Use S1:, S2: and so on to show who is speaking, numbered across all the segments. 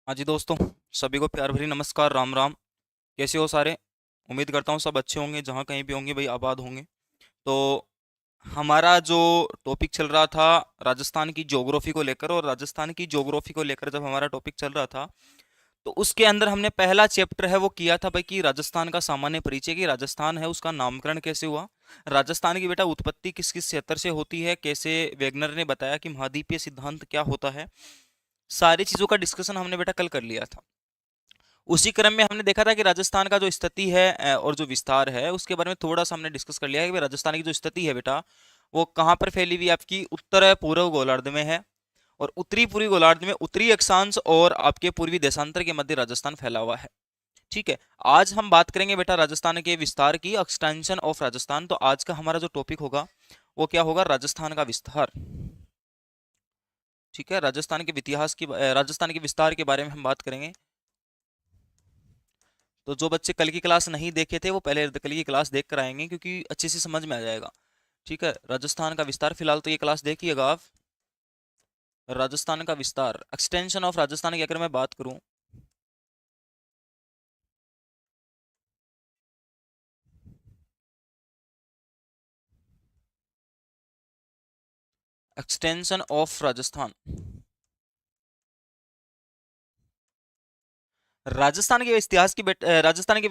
S1: हाँ जी दोस्तों, सभी को प्यार भरी नमस्कार, राम राम। कैसे हो सारे? उम्मीद करता हूँ सब अच्छे होंगे, जहाँ कहीं भी होंगे भाई आबाद होंगे। तो हमारा जो टॉपिक चल रहा था राजस्थान की ज्योग्राफी को लेकर, और राजस्थान की ज्योग्राफी को लेकर जब हमारा टॉपिक चल रहा था तो उसके अंदर हमने पहला चैप्टर है वो किया था भाई कि राजस्थान का सामान्य परिचय, कि राजस्थान है उसका नामकरण कैसे हुआ, राजस्थान की बेटा उत्पत्ति किस किस क्षेत्र से होती है, कैसे वेगनर ने बताया कि महाद्वीपीय सिद्धांत क्या होता है। सारी चीज़ों का डिस्कशन हमने बेटा कल कर लिया था। उसी क्रम में हमने देखा था कि राजस्थान का जो स्थिति है और जो विस्तार है उसके बारे में थोड़ा सा हमने डिस्कस कर लिया है कि भाई राजस्थान की जो स्थिति है बेटा वो कहाँ पर फैली हुई है, आपकी उत्तर पूर्व गोलार्ध में है, और उत्तरी पूर्वी गोलार्ध में उत्तरी अक्षांश और आपके पूर्वी देशांतर के मध्य राजस्थान फैला हुआ है। ठीक है। आज हम बात करेंगे बेटा राजस्थान के विस्तार की, एक्सटेंशन ऑफ राजस्थान। तो आज का हमारा जो टॉपिक होगा वो क्या होगा? राजस्थान का विस्तार। ठीक है, राजस्थान के इतिहास की, राजस्थान के विस्तार के बारे में हम बात करेंगे। तो जो बच्चे कल की क्लास नहीं देखे थे वो पहले कल की क्लास देख कर आएंगे, क्योंकि अच्छे से समझ में आ जाएगा। ठीक है, राजस्थान का विस्तार फिलहाल तो ये क्लास देखिएगा आप। राजस्थान का विस्तार, एक्सटेंशन ऑफ राजस्थान की अगर मैं बात करूं, एक्सटेंशन ऑफ राजस्थान, राजस्थान के इतिहास की राजस्थान के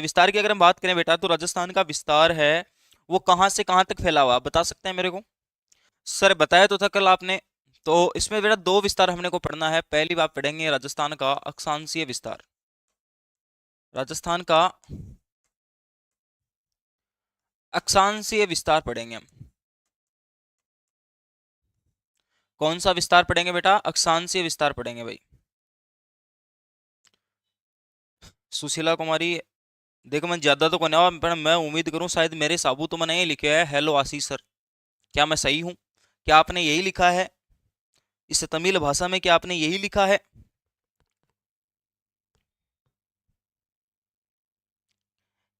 S1: विस्तार की अगर हम बात करें बेटा, तो राजस्थान का विस्तार है वो कहां से कहां तक फैला हुआ, आप बता सकते हैं मेरे को? सर बताया तो था कल आपने। तो इसमें बेटा दो विस्तार हमने को पढ़ना है। पहली बात पढ़ेंगे राजस्थान का अक्षांशीय विस्तार, राजस्थान का अक्षांशीय विस्तार पढ़ेंगे हम। कौन सा विस्तार पढ़ेंगे बेटा? अक्षांशीय विस्तार पढ़ेंगे भाई। सुशीला कुमारी, देखो मैं ज्यादा तो कोने पर मैं उम्मीद करूं शायद मेरे साबू तो मैंने ये लिखा है हेलो आशीष सर। क्या मैं सही हूं? क्या आपने यही लिखा है? इस तमिल भाषा में क्या आपने यही लिखा है?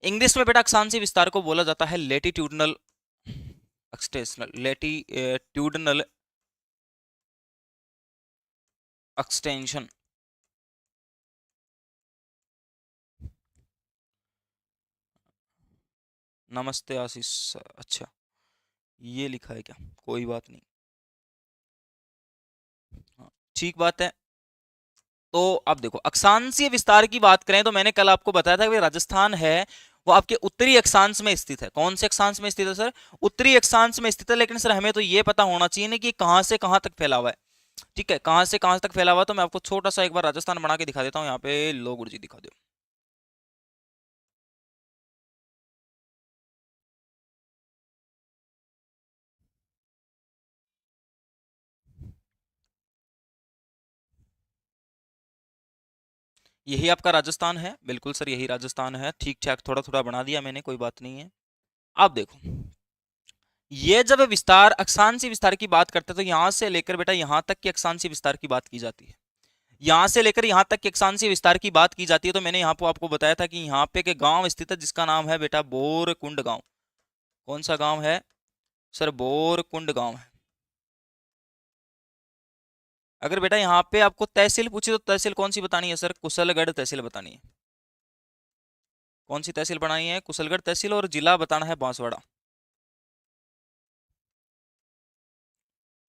S1: इंग्लिश में बेटा अक्षांशीय विस्तार को बोला जाता है लेटिट्यूडनल एक्सटेंशनल, लेटिट्यूडनल एक्सटेंशन। नमस्ते आशीष सर। अच्छा, ये लिखा है क्या? कोई बात नहीं। हाँ, ठीक बात है। तो अब देखो अक्षांशीय विस्तार की बात करें तो मैंने कल आपको बताया था कि राजस्थान है वो आपके उत्तरी अक्षांश में स्थित है। कौन से अक्षांश में स्थित है सर? उत्तरी अक्षांश में स्थित है। लेकिन सर हमें तो ये पता होना चाहिए ना कि कहां से कहां तक फैला हुआ है। ठीक है, कहां से कहां तक फैला हुआ है, तो मैं आपको छोटा सा एक बार राजस्थान बना के दिखा देता हूँ। यहाँ पे लो गुरुजी दिखा दो। यही आपका राजस्थान है, बिल्कुल सर यही राजस्थान है। ठीक ठाक थोड़ा थोड़ा बना दिया मैंने, कोई बात नहीं है। अब देखो, ये जब विस्तार अक्षांशीय विस्तार की बात करते हैं तो यहां से लेकर बेटा यहां तक की अक्षांशीय विस्तार की बात की जाती है। यहां से लेकर यहां तक के अक्षांशीय विस्तार की बात की जाती है। तो मैंने यहाँ पे आपको बताया था कि यहाँ पे के गांव स्थित है जिसका नाम है बेटा बोरकुंड गांव। कौन सा गांव है सर? बोरकुंड गांव है। अगर बेटा यहाँ पे आपको तहसील पूछी तो तहसील कौन सी बतानी है सर? कुशलगढ़ तहसील बतानी है। कौन सी तहसील बनानी है? कुशलगढ़ तहसील। और जिला बताना है बांसवाड़ा।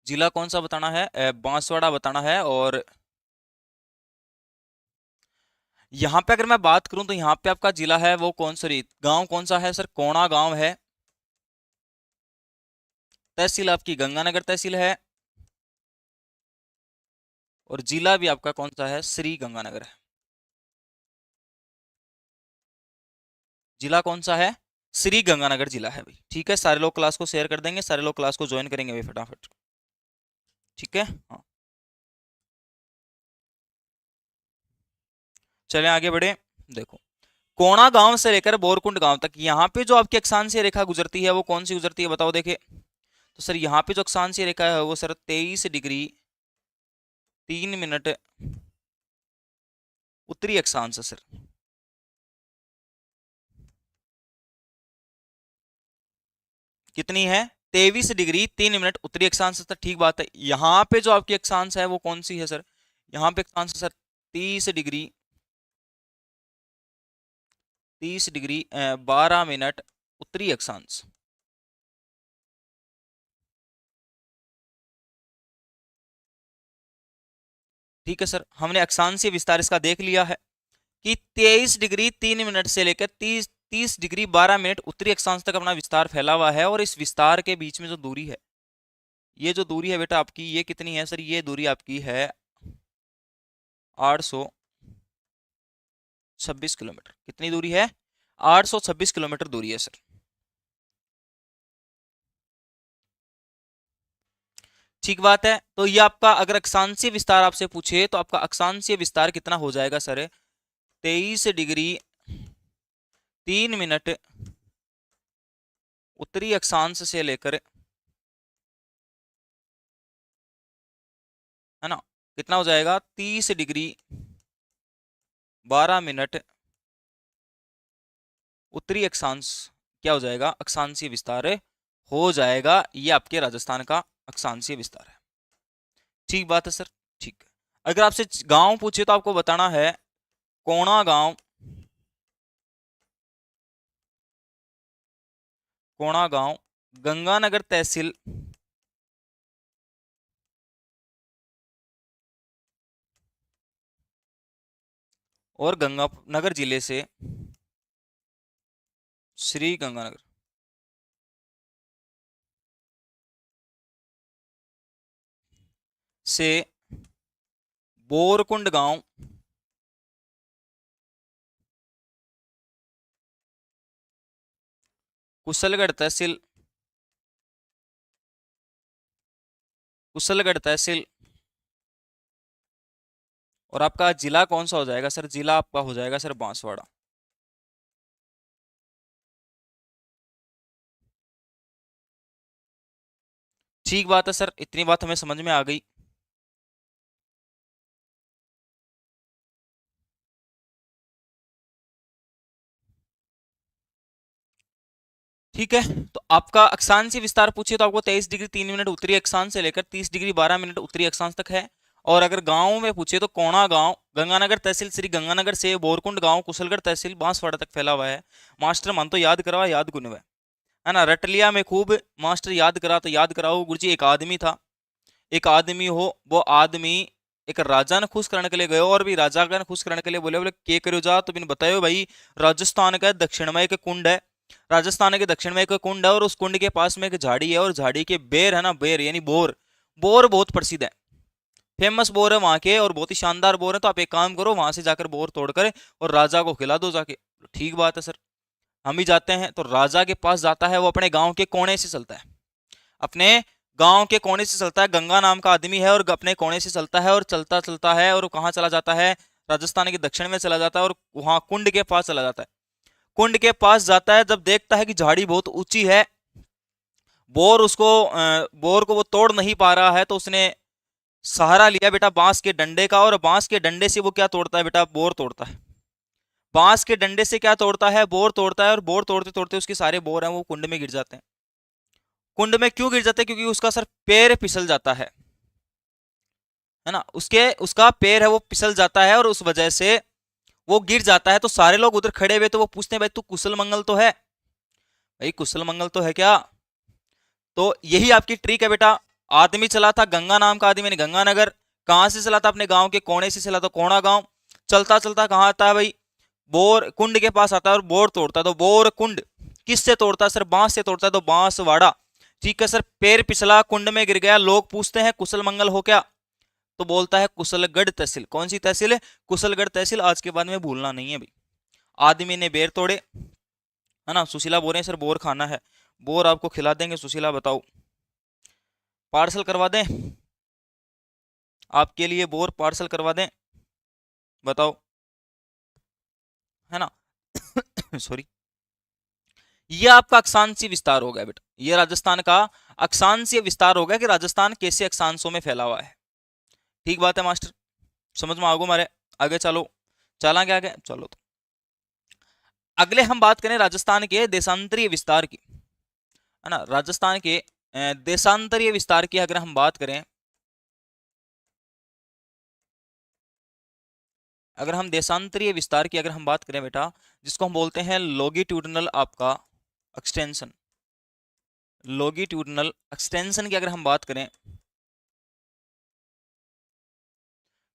S1: जिला कौन सा बताना है? बांसवाड़ा बताना है। और यहाँ पे अगर मैं बात करूं तो यहाँ पे आपका जिला है वो कौन, सॉरी गांव कौन सा है सर? कोणा गांव है। तहसील आपकी गंगानगर तहसील है। और जिला भी आपका कौन सा है? श्री गंगानगर है। जिला कौन सा है? श्री गंगानगर जिला है भाई। ठीक है, सारे लोग क्लास को शेयर कर देंगे, सारे लोग क्लास को ज्वाइन करेंगे भाई फटाफट। ठीक है, हाँ। चलें आगे बढ़े। देखो, कोणा गांव से लेकर बोरकुंड गांव तक यहाँ पे जो आपकी अक्षांशीय रेखा गुजरती है वो कौन सी गुजरती है बताओ देखे। तो सर यहाँ पे जो अक्षांशीय रेखा है वो सर 23 डिग्री 3 मिनट उत्तरी अक्षांश है सर। कितनी है? 23 डिग्री 3 मिनट उत्तरी अक्षांश है सर। ठीक बात है। यहाँ पे जो आपकी अक्षांश है वो कौन सी है सर? यहाँ पे अक्षांश है सर 30 डिग्री 12 मिनट उत्तरी अक्षांश। ठीक है सर, हमने अक्षांशीय विस्तार इसका देख लिया है कि 23 डिग्री 3 मिनट से लेकर 30 डिग्री 12 मिनट उत्तरी अक्षांश तक अपना विस्तार फैला हुआ है। और इस विस्तार के बीच में जो दूरी है, ये जो दूरी है बेटा आपकी, ये कितनी है सर? ये दूरी आपकी है 826 किलोमीटर। कितनी दूरी है? 826 किलोमीटर दूरी है सर। ठीक बात है। तो ये आपका अगर अक्षांशीय विस्तार आपसे पूछे तो आपका अक्षांशीय विस्तार कितना हो जाएगा सर? 23 डिग्री 3 मिनट उत्तरी अक्षांश से लेकर, है ना, कितना हो जाएगा? 30 डिग्री 12 मिनट उत्तरी अक्षांश क्या हो जाएगा? अक्षांशीय विस्तार हो जाएगा। ये आपके राजस्थान का अक्षांशीय विस्तार है। ठीक बात है सर, ठीक है। अगर आपसे गांव पूछे तो आपको बताना है कोणा गांव, कोणा गांव गंगानगर तहसील और गंगानगर जिले से श्री गंगानगर से बोरकुंड गांव कुशलगढ़ तहसील, कुशलगढ़ तहसील। और आपका जिला कौन सा हो जाएगा सर? जिला आपका हो जाएगा सर बांसवाड़ा। ठीक बात है सर, इतनी बात हमें समझ में आ गई। ठीक है, तो आपका अक्षांशीय विस्तार पूछिए तो आपको 23 डिग्री 3 मिनट उत्तरी अक्षांश से लेकर 30 डिग्री 12 मिनट उत्तरी अक्षांश तक है। और अगर गांव में पूछे तो कोणा गांव गंगानगर तहसील श्री गंगानगर से बोरकुंड गांव कुशलगढ़ तहसील बांसवाड़ा तक फैला हुआ है। मास्टर मन तो याद करवा, याद गुन है ना, रट लिया मैं खूब। मास्टर याद करा तो याद कराओ। गुरुजी एक आदमी था, एक आदमी हो, वो आदमी एक राजा ने खुश करने के लिए गयो और भी राजा का खुश करने के लिए बोले, बोले के करो जा? तो बिन बतायो भाई, राजस्थान का दक्षिण में एक कुंड है, राजस्थान के दक्षिण में एक कुंड है और उस कुंड के पास में एक झाड़ी है और झाड़ी के बेर है ना, बेर यानी बोर, बोर बहुत प्रसिद्ध है, फेमस बोर है वहां के और बहुत ही शानदार बोर है। तो आप एक काम करो, वहां से जाकर बोर तोड़कर और राजा को खिला दो जाके। ठीक बात है सर, हम भी जाते हैं। तो राजा के पास जाता है, वो अपने गांव के कोने से चलता है, अपने गांव के कोने से चलता है। गंगा नाम का आदमी है और अपने कोने से चलता है और चलता चलता है और कहाँ चला जाता है? राजस्थान के दक्षिण में चला जाता है और वहां कुंड के पास चला जाता है। कुंड के पास जाता है, जब देखता है कि झाड़ी बहुत ऊंची है, बोर को वो तोड़ नहीं पा रहा है, तो उसने सहारा लिया बेटा बांस के डंडे का। और बांस के डंडे से वो क्या तोड़ता है बेटा? बोर तोड़ता है। बांस के डंडे से क्या तोड़ता है? बोर तोड़ता है। और बोर तोड़ते तोड़ते उसके सारे बोर हैं वो कुंड में गिर जाते हैं। कुंड में क्यों गिर जाते हैं? क्योंकि उसका सर पैर फिसल जाता है ना, उसका पैर है वो फिसल जाता है और उस वजह से वो गिर जाता है। तो सारे लोग उधर खड़े हुए तो वो पूछते हैं, भाई तू कुशल मंगल तो है? भाई कुशल मंगल तो है क्या? तो यही आपकी ट्रिक है बेटा। आदमी चला था, गंगा नाम का आदमी ने गंगानगर, कहां से चला था? अपने गांव के कोने से चला था, कोणा गांव। चलता चलता कहाँ आता है भाई? बोर कुंड के पास आता है और बोर तोड़ता है। तो बोर कुंड किससे तोड़ता है सर? बांस से तोड़ता है, तो बांसवाड़ा। ठीक है सर, पैर फिसला, कुंड में गिर गया। लोग पूछते हैं कुशल मंगल हो क्या? तो बोलता है कुशलगढ़ तहसील। कौन सी तहसील है? कुशलगढ़ तहसील। आज के बाद में भूलना नहीं है भाई। आदमी ने बेर तोड़े, है ना। सुशीला बोल रहे हैं सर बोर खाना है, बोर आपको खिला देंगे। सुशीला बताओ, पार्सल करवा दें आपके लिए? बोर पार्सल करवा दें? बताओ, है ना। सॉरी, ये आपका अक्षांशीय विस्तार हो गया बेटा। ये राजस्थान का अक्षांशीय विस्तार हो गया कि राजस्थान कैसे अक्षांशों में फैला हुआ है। ठीक बात है मास्टर, समझ में आगो मारे। आगे चलो, चला क्या आगे चलो। तो अगले हम बात करें राजस्थान के देशांतरीय विस्तार की, है ना। राजस्थान के देशांतरीय विस्तार की अगर हम बात करें अगर हम देशांतरीय विस्तार की अगर हम बात करें बेटा, जिसको हम बोलते हैं लॉन्गिट्यूडिनल आपका एक्सटेंशन, लॉन्गिट्यूडिनल एक्सटेंशन की अगर हम बात करें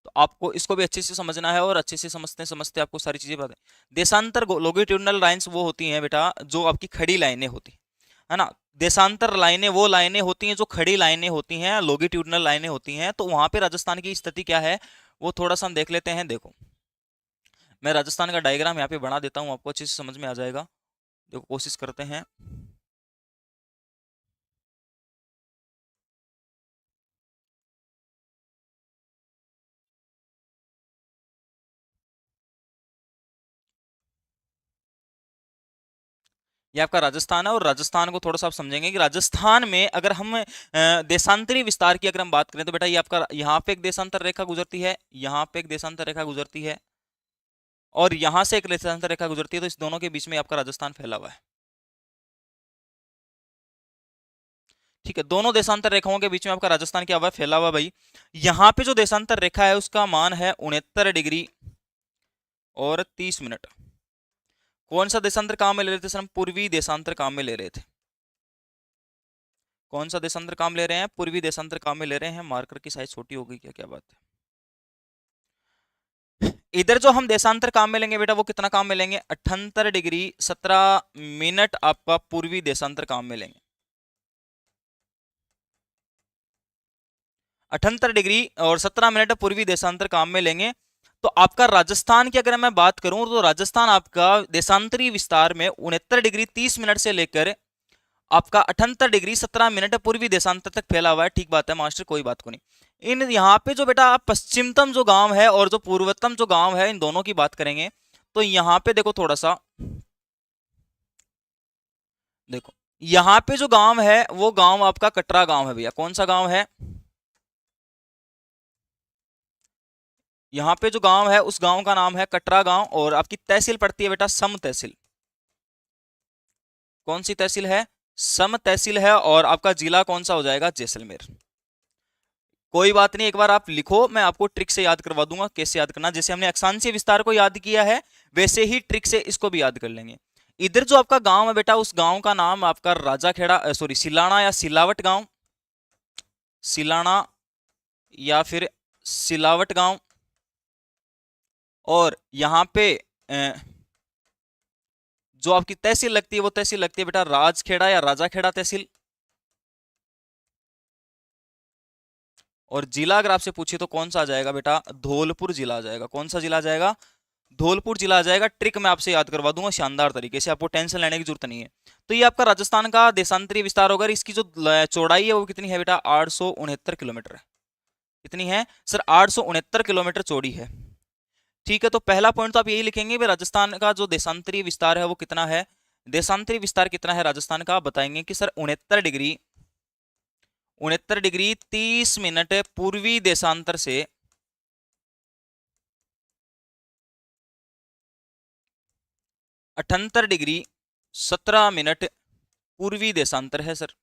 S1: तो आपको इसको भी अच्छे से समझना है, और अच्छे से समझते समझते आपको सारी चीजें पता है। देशांतर लॉन्गिट्यूडिनल लाइंस वो होती हैं बेटा जो आपकी खड़ी लाइनें होती है ना। देशांतर लाइनें वो लाइनें होती हैं जो खड़ी लाइनें होती हैं, लॉन्गिट्यूडिनल लाइनें होती हैं। तो वहां पे राजस्थान की स्थिति क्या है वो थोड़ा सा हम देख लेते हैं। देखो, मैं राजस्थान का डायग्राम यहाँ पे बना देता हूँ, आपको अच्छे से समझ में आ जाएगा। देखो, कोशिश करते हैं। ये आपका राजस्थान है, और राजस्थान को थोड़ा सा आप समझेंगे कि राजस्थान में अगर हम देशांतरी विस्तार की अगर हम बात करें तो बेटा ये आपका यहाँ पे एक देशांतर रेखा गुजरती है, यहाँ पे एक देशांतर रेखा गुजरती है, और यहाँ से एक देशांतर रेखा गुजरती है। तो इस दोनों के बीच में आपका राजस्थान फैला हुआ है। ठीक है, दोनों देशांतर रेखाओं के बीच में आपका राजस्थान क्या हुआ है, फैला हुआ भाई। यहाँ पे जो देशांतर रेखा है उसका मान है 69 डिग्री और 30 मिनट। कौन सा देशांतर काम में ले रहे थे सर हम? पूर्वी देशांतर काम में ले रहे थे। कौन सा देशांतर काम ले रहे हैं? पूर्वी देशांतर काम में ले रहे हैं। मार्कर की साइज छोटी हो गई क्या? क्या बात है। इधर जो हम देशांतर काम में लेंगे बेटा वो कितना काम में लेंगे? 78 डिग्री 17 मिनट आपका पूर्वी देशांतर काम में लेंगे। 78 डिग्री और 17 मिनट पूर्वी देशांतर काम में लेंगे। तो आपका राजस्थान की अगर मैं बात करूं तो राजस्थान आपका देशांतरी विस्तार में 69 डिग्री 30 मिनट से लेकर आपका 78 डिग्री 17 मिनट पूर्वी देशांतर तक फैला हुआ है। ठीक बात है मास्टर, कोई बात को नहीं। इन यहाँ पे जो बेटा आप पश्चिमतम जो गांव है और जो पूर्वतम जो गांव है इन दोनों की बात करेंगे तो यहाँ पे देखो थोड़ा सा, देखो यहाँ पे जो गांव है वो गांव आपका कटरा गांव है भैया। कौन सा गांव है? यहाँ पे जो गांव है उस गांव का नाम है कटरा गांव, और आपकी तहसील पड़ती है बेटा सम तहसील। कौन सी तहसील है? सम तहसील है। और आपका जिला कौन सा हो जाएगा? जैसलमेर। कोई बात नहीं, एक बार आप लिखो, मैं आपको ट्रिक से याद करवा दूंगा कैसे याद करना। जैसे हमने अक्षांशीय विस्तार को याद किया है वैसे ही ट्रिक से इसको भी याद कर लेंगे। इधर जो आपका गांव है बेटा उस गांव का नाम आपका राजाखेड़ा सॉरी सिलाना या सिलावट गांव, सिलाना या फिर सिलावट गांव। और यहाँ पे जो आपकी तहसील लगती है वो तहसील लगती है बेटा राजखेड़ा या राजाखेड़ा तहसील। और जिला अगर आपसे पूछे तो कौन सा आ जाएगा बेटा? धौलपुर जिला आ जाएगा। कौन सा जिला आ जाएगा? धौलपुर जिला आ जाएगा। ट्रिक मैं आपसे याद करवा दूंगा शानदार तरीके से, आपको टेंशन लेने की जरूरत नहीं है। तो ये आपका राजस्थान का देशांतरीय विस्तार होगा। इसकी जो चौड़ाई है वो कितनी है बेटा? 869 किलोमीटर है। कितनी है सर? 869 किलोमीटर चौड़ी है। ठीक है, तो पहला पॉइंट तो आप यही लिखेंगे भाई राजस्थान का जो देशांतरीय विस्तार है वो कितना है। देशांतरीय विस्तार कितना है राजस्थान का? बताएंगे कि सर 69 डिग्री 30 मिनट पूर्वी देशांतर से 78 डिग्री 17 मिनट पूर्वी देशांतर है सर।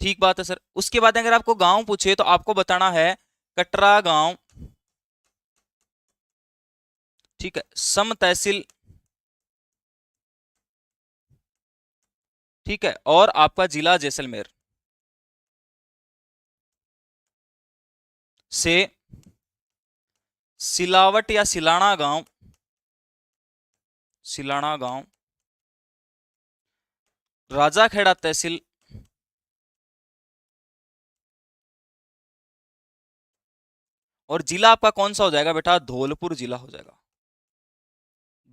S1: ठीक बात है सर। उसके बाद अगर आपको गांव पूछे तो आपको बताना है कटरा गांव। ठीक है, सम तहसील। ठीक है, और आपका जिला जैसलमेर से सिलावट या सिलाना गांव, सिलाना गांव राजाखेड़ा तहसील और जिला आपका कौन सा हो जाएगा बेटा? धौलपुर जिला हो जाएगा।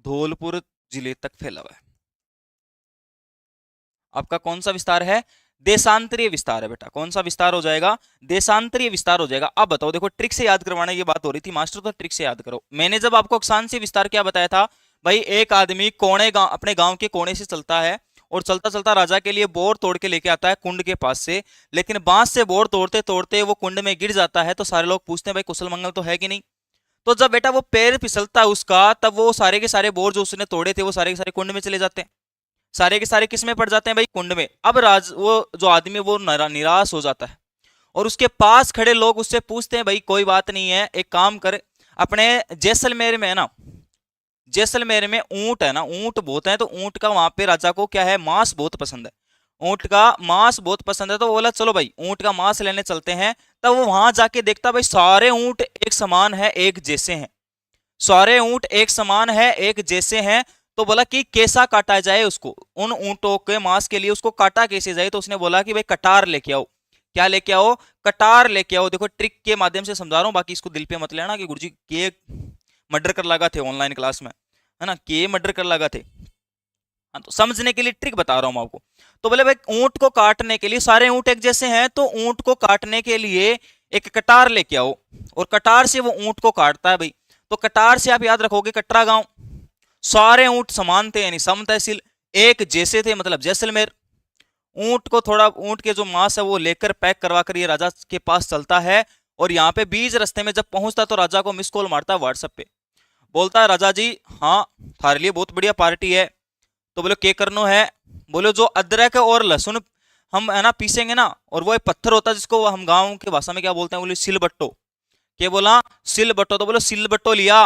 S1: धौलपुर जिले तक फैला हुआ है। आपका कौन सा विस्तार है? देशांतरीय विस्तार है बेटा। कौन सा विस्तार हो जाएगा? देशांतरीय विस्तार हो जाएगा। अब बताओ, देखो ट्रिक से याद करवाने की बात हो रही थी मास्टर, तो ट्रिक से याद करो। मैंने जब आपको अक्षांशीय विस्तार क्या बताया था भाई, एक आदमी कोने गांव अपने गांव के कोने से चलता है और चलता चलता राजा के लिए बोर तोड़ के लेके आता है कुंड के पास से, लेकिन बांस से बोर तोड़ते तोड़ते वो कुंड में गिर जाता है। तो सारे लोग पूछते हैं भाई कुशल मंगल तो है कि नहीं। तो जब बेटा वो पैर फिसलता है उसका, तब वो सारे के सारे बोर जो उसने तोड़े थे वो सारे के सारे कुंड में चले जाते हैं। सारे के सारे किस में पड़ जाते हैं भाई? कुंड में। अब वो जो आदमी वो निराश हो जाता है, और उसके पास खड़े लोग उससे पूछते हैं भाई कोई बात नहीं है, एक काम कर, अपने जैसलमेर में है ना, जैसलमेर में ऊंट है ना, ऊंट बहुत है, तो ऊंट का वहां पे राजा को क्या है, मांस बहुत पसंद है, ऊंट का मांस बहुत पसंद है, तो बोला चलो भाई ऊंट का मांस लेने चलते हैं। तब वो वहां जाके देखता भाई सारे ऊंट एक समान है, एक जैसे हैं, सारे ऊंट एक समान है, एक जैसे हैं। तो बोला कि कैसा काटा जाए उसको, उन ऊंटों के मांस के लिए उसको काटा कैसे जाए, तो उसने बोला कि भाई कटार लेके आओ। क्या लेके आओ, कटार लेके आओ। देखो ट्रिक के माध्यम से समझा रहा हूँ, बाकी इसको दिल पे मत लेना कि गुरुजी के मर्डर कर लगा थे ऑनलाइन क्लास में, है ना, के मर्डर कर लगा थे। हाँ, तो समझने के लिए ट्रिक बता रहा हूं मैं आपको। तो बोले भाई ऊंट को काटने के लिए, सारे ऊंट एक जैसे हैं, तो ऊंट को काटने के लिए एक कटार लेके आओ, और कटार से वो ऊंट को काटता है भाई। तो कटार से आप याद रखोगे कटरा गांव, सारे ऊंट समान थे यानी सम तहसील, एक जैसे थे मतलब जैसलमेर। ऊंट को थोड़ा, ऊंट के जो मांस है वो लेकर पैक करवा कर ये राजा के पास चलता है, और यहाँ पे बीच रास्ते में जब पहुंचता तो राजा को मिस कॉल मारता है व्हाट्सएप पे, बोलता है राजा जी हाँ थारे लिए बहुत बढ़िया पार्टी है। तो बोलो क्या करनो है, बोलो जो अदरक और लहसुन हम है ना पीसेंगे ना, और वो एक पत्थर होता है जिसको हम गांव की भाषा में क्या बोलते हैं, बोले सिलबट्टो। क्या बोला, सिलबट्टो। तो बोलो सिलबट्टो लिया,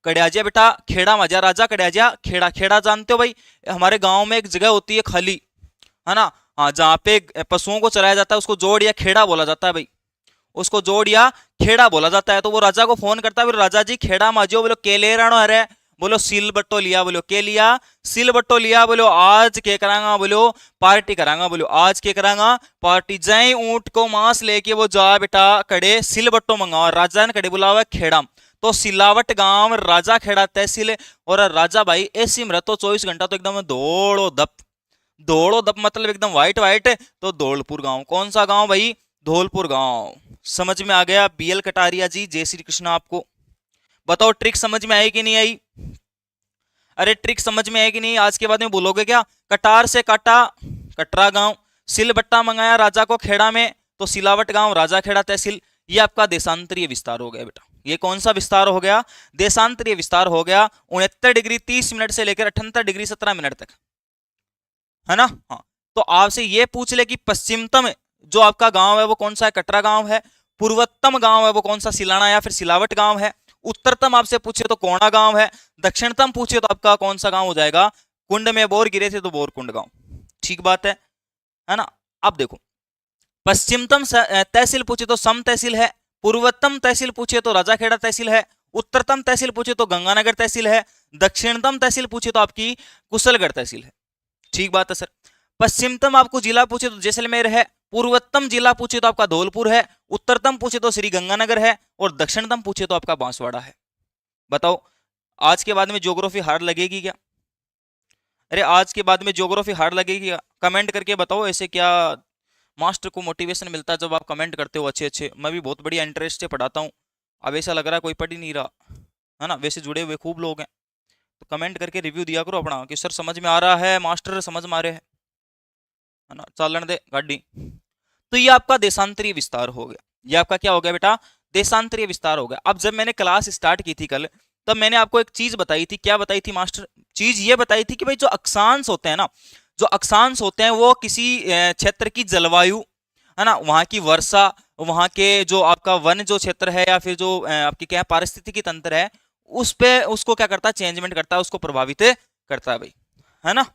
S1: कड़ियाजिया बेटा खेड़ा मजा राजा, कड़ियाजिया खेड़ा, खेड़ा जानते हो भाई, हमारे गांव में एक जगह होती है खाली, है ना, हाँ, जहाँ पे पशुओं को चलाया जाता है उसको जोड़ या खेड़ा बोला जाता है भाई, उसको जोड़ या खेड़ा बोला जाता है। तो वो राजा को फोन करता है, बोलो राजा जी खेड़ा माजियो, बोलो के ले राणो अरे, बोलो सिल बट्टो लिया, बोलो के लिया, सिल बट्टो लिया, बोलो आज के करांगा, बोलो पार्टी करांगा, बोलो आज के करांगा पार्टी। जय ऊंट को मांस लेके वो जा बेटा कड़े सिल बट्टो मंगाओ, राजा ने कड़े बुलावा खेड़ा, तो सिलावट गांव राजा खेड़ा तहसील। और राजा भाई ऐसी मृत तो 24 घंटा तो एकदम दौड़ो दप, दौड़ो दप मतलब एकदम वाइट वाइट। तो धौलपुर गांव, कौन सा गांव भाई, धौलपुर गांव। समझ में आ गया बीएल कटारिया जी, जय श्री कृष्ण। आपको बताओ ट्रिक समझ में आई कि नहीं आई, अरे ट्रिक समझ में आई कि नहीं, आज के बाद में बोलोगे क्या, कटार से काटा कटरा गांव, सिलबट्टा मंगाया राजा को खेड़ा में, तो सिलावट गांव राजा खेड़ा तहसील। ये आपका देशांतरीय विस्तार हो गया बेटा, ये कौन सा विस्तार हो गया, देशांतरीय विस्तार हो गया। 69 डिग्री 30 मिनट से लेकर 78 डिग्री 17 मिनट तक, है ना। हाँ, तो आपसे ये पूछ ले कि पश्चिमतम जो आपका गांव है वो कौन सा है, कटरा गांव है, पूर्वोत्तम गांव है वो कौन सा, सिलाना या फिर सिलावट गांव है, उत्तरतम आपसे पूछे तो कोणा गांव है, दक्षिणतम पूछे तो आपका कौन सा गांव हो जाएगा, कुंड में बोर गिरे थे तो बोरकुंड गांव। ठीक बात है ना। अब देखो पश्चिमतम तहसील पूछे तो सम तहसील है, पूर्वोत्तम तहसील पूछे तो राजाखेड़ा तहसील है, उत्तरतम तहसील पूछे तो गंगानगर तहसील है, दक्षिणतम तहसील पूछे तो आपकी कुशलगढ़ तहसील है। ठीक बात है सर। पश्चिमतम आपको जिला पूछे तो जैसलमेर है, पूर्वोत्तम जिला पूछे तो आपका धौलपुर है, उत्तरतम पूछे तो श्री गंगानगर है, और दक्षिणतम पूछे तो आपका बांसवाड़ा है। बताओ आज के बाद में ज्योग्राफी हार्ड लगेगी क्या, अरे आज के बाद में ज्योग्राफी हार्ड लगेगी क्या, कमेंट करके बताओ। ऐसे क्या मास्टर को मोटिवेशन मिलता है जब आप कमेंट करते हो अच्छे अच्छे, मैं भी बहुत बढ़िया इंटरेस्ट से पढ़ाता हूँ। अब ऐसा लग रहा है कोई पढ़ ही नहीं रहा, है ना, वैसे जुड़े हुए खूब लोग हैं, तो कमेंट करके रिव्यू दिया करो अपना कि सर समझ में आ रहा है, मास्टर समझ में आ रहे हैं, है ना, चालन दे गाड़ी। तो ये आपका देशांतरीय विस्तार हो गया, ये आपका क्या हो गया बेटा, देशांतरीय विस्तार हो गया। अब जब मैंने क्लास स्टार्ट की थी कल, तब मैंने आपको एक चीज बताई थी, क्या बताई थी मास्टर, चीज ये बताई थी कि भाई जो अक्षांश होते हैं ना, जो अक्षांश होते हैं वो किसी क्षेत्र की जलवायु, है ना, वहां की वर्षा, वहां के जो आपका वन जो क्षेत्र है या फिर जो आपकी क्या पारिस्थितिकी तंत्र है, उस पे उसको क्या करता है, चेंजमेंट करता है, उसको प्रभावित करता है भाई, है ना।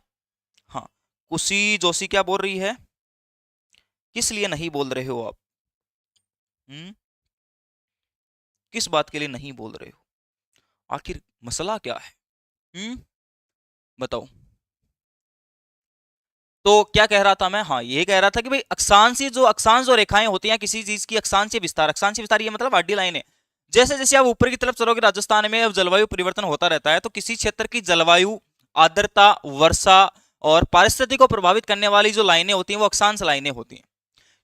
S1: हाँ, कुशी जोशी क्या बोल रही है, किस लिए नहीं बोल रहे हो आप, किस बात के लिए नहीं बोल रहे हो, आखिर मसला क्या है, बताओ। तो क्या कह रहा था मैं, हाँ ये कह रहा था कि भाई अक्षांश जो रेखाएं होती हैं किसी चीज की, अक्षांशीय विस्तार, अक्षांशीय विस्तार ये मतलब आडी लाइन है। जैसे जैसे आप ऊपर की तरफ चलोगे राजस्थान में अब जलवायु परिवर्तन होता रहता है, तो किसी क्षेत्र की जलवायु, आर्द्रता, वर्षा और पारिस्थितिकी को प्रभावित करने वाली जो लाइनें होती हैं वो अक्षांश लाइनें होती हैं।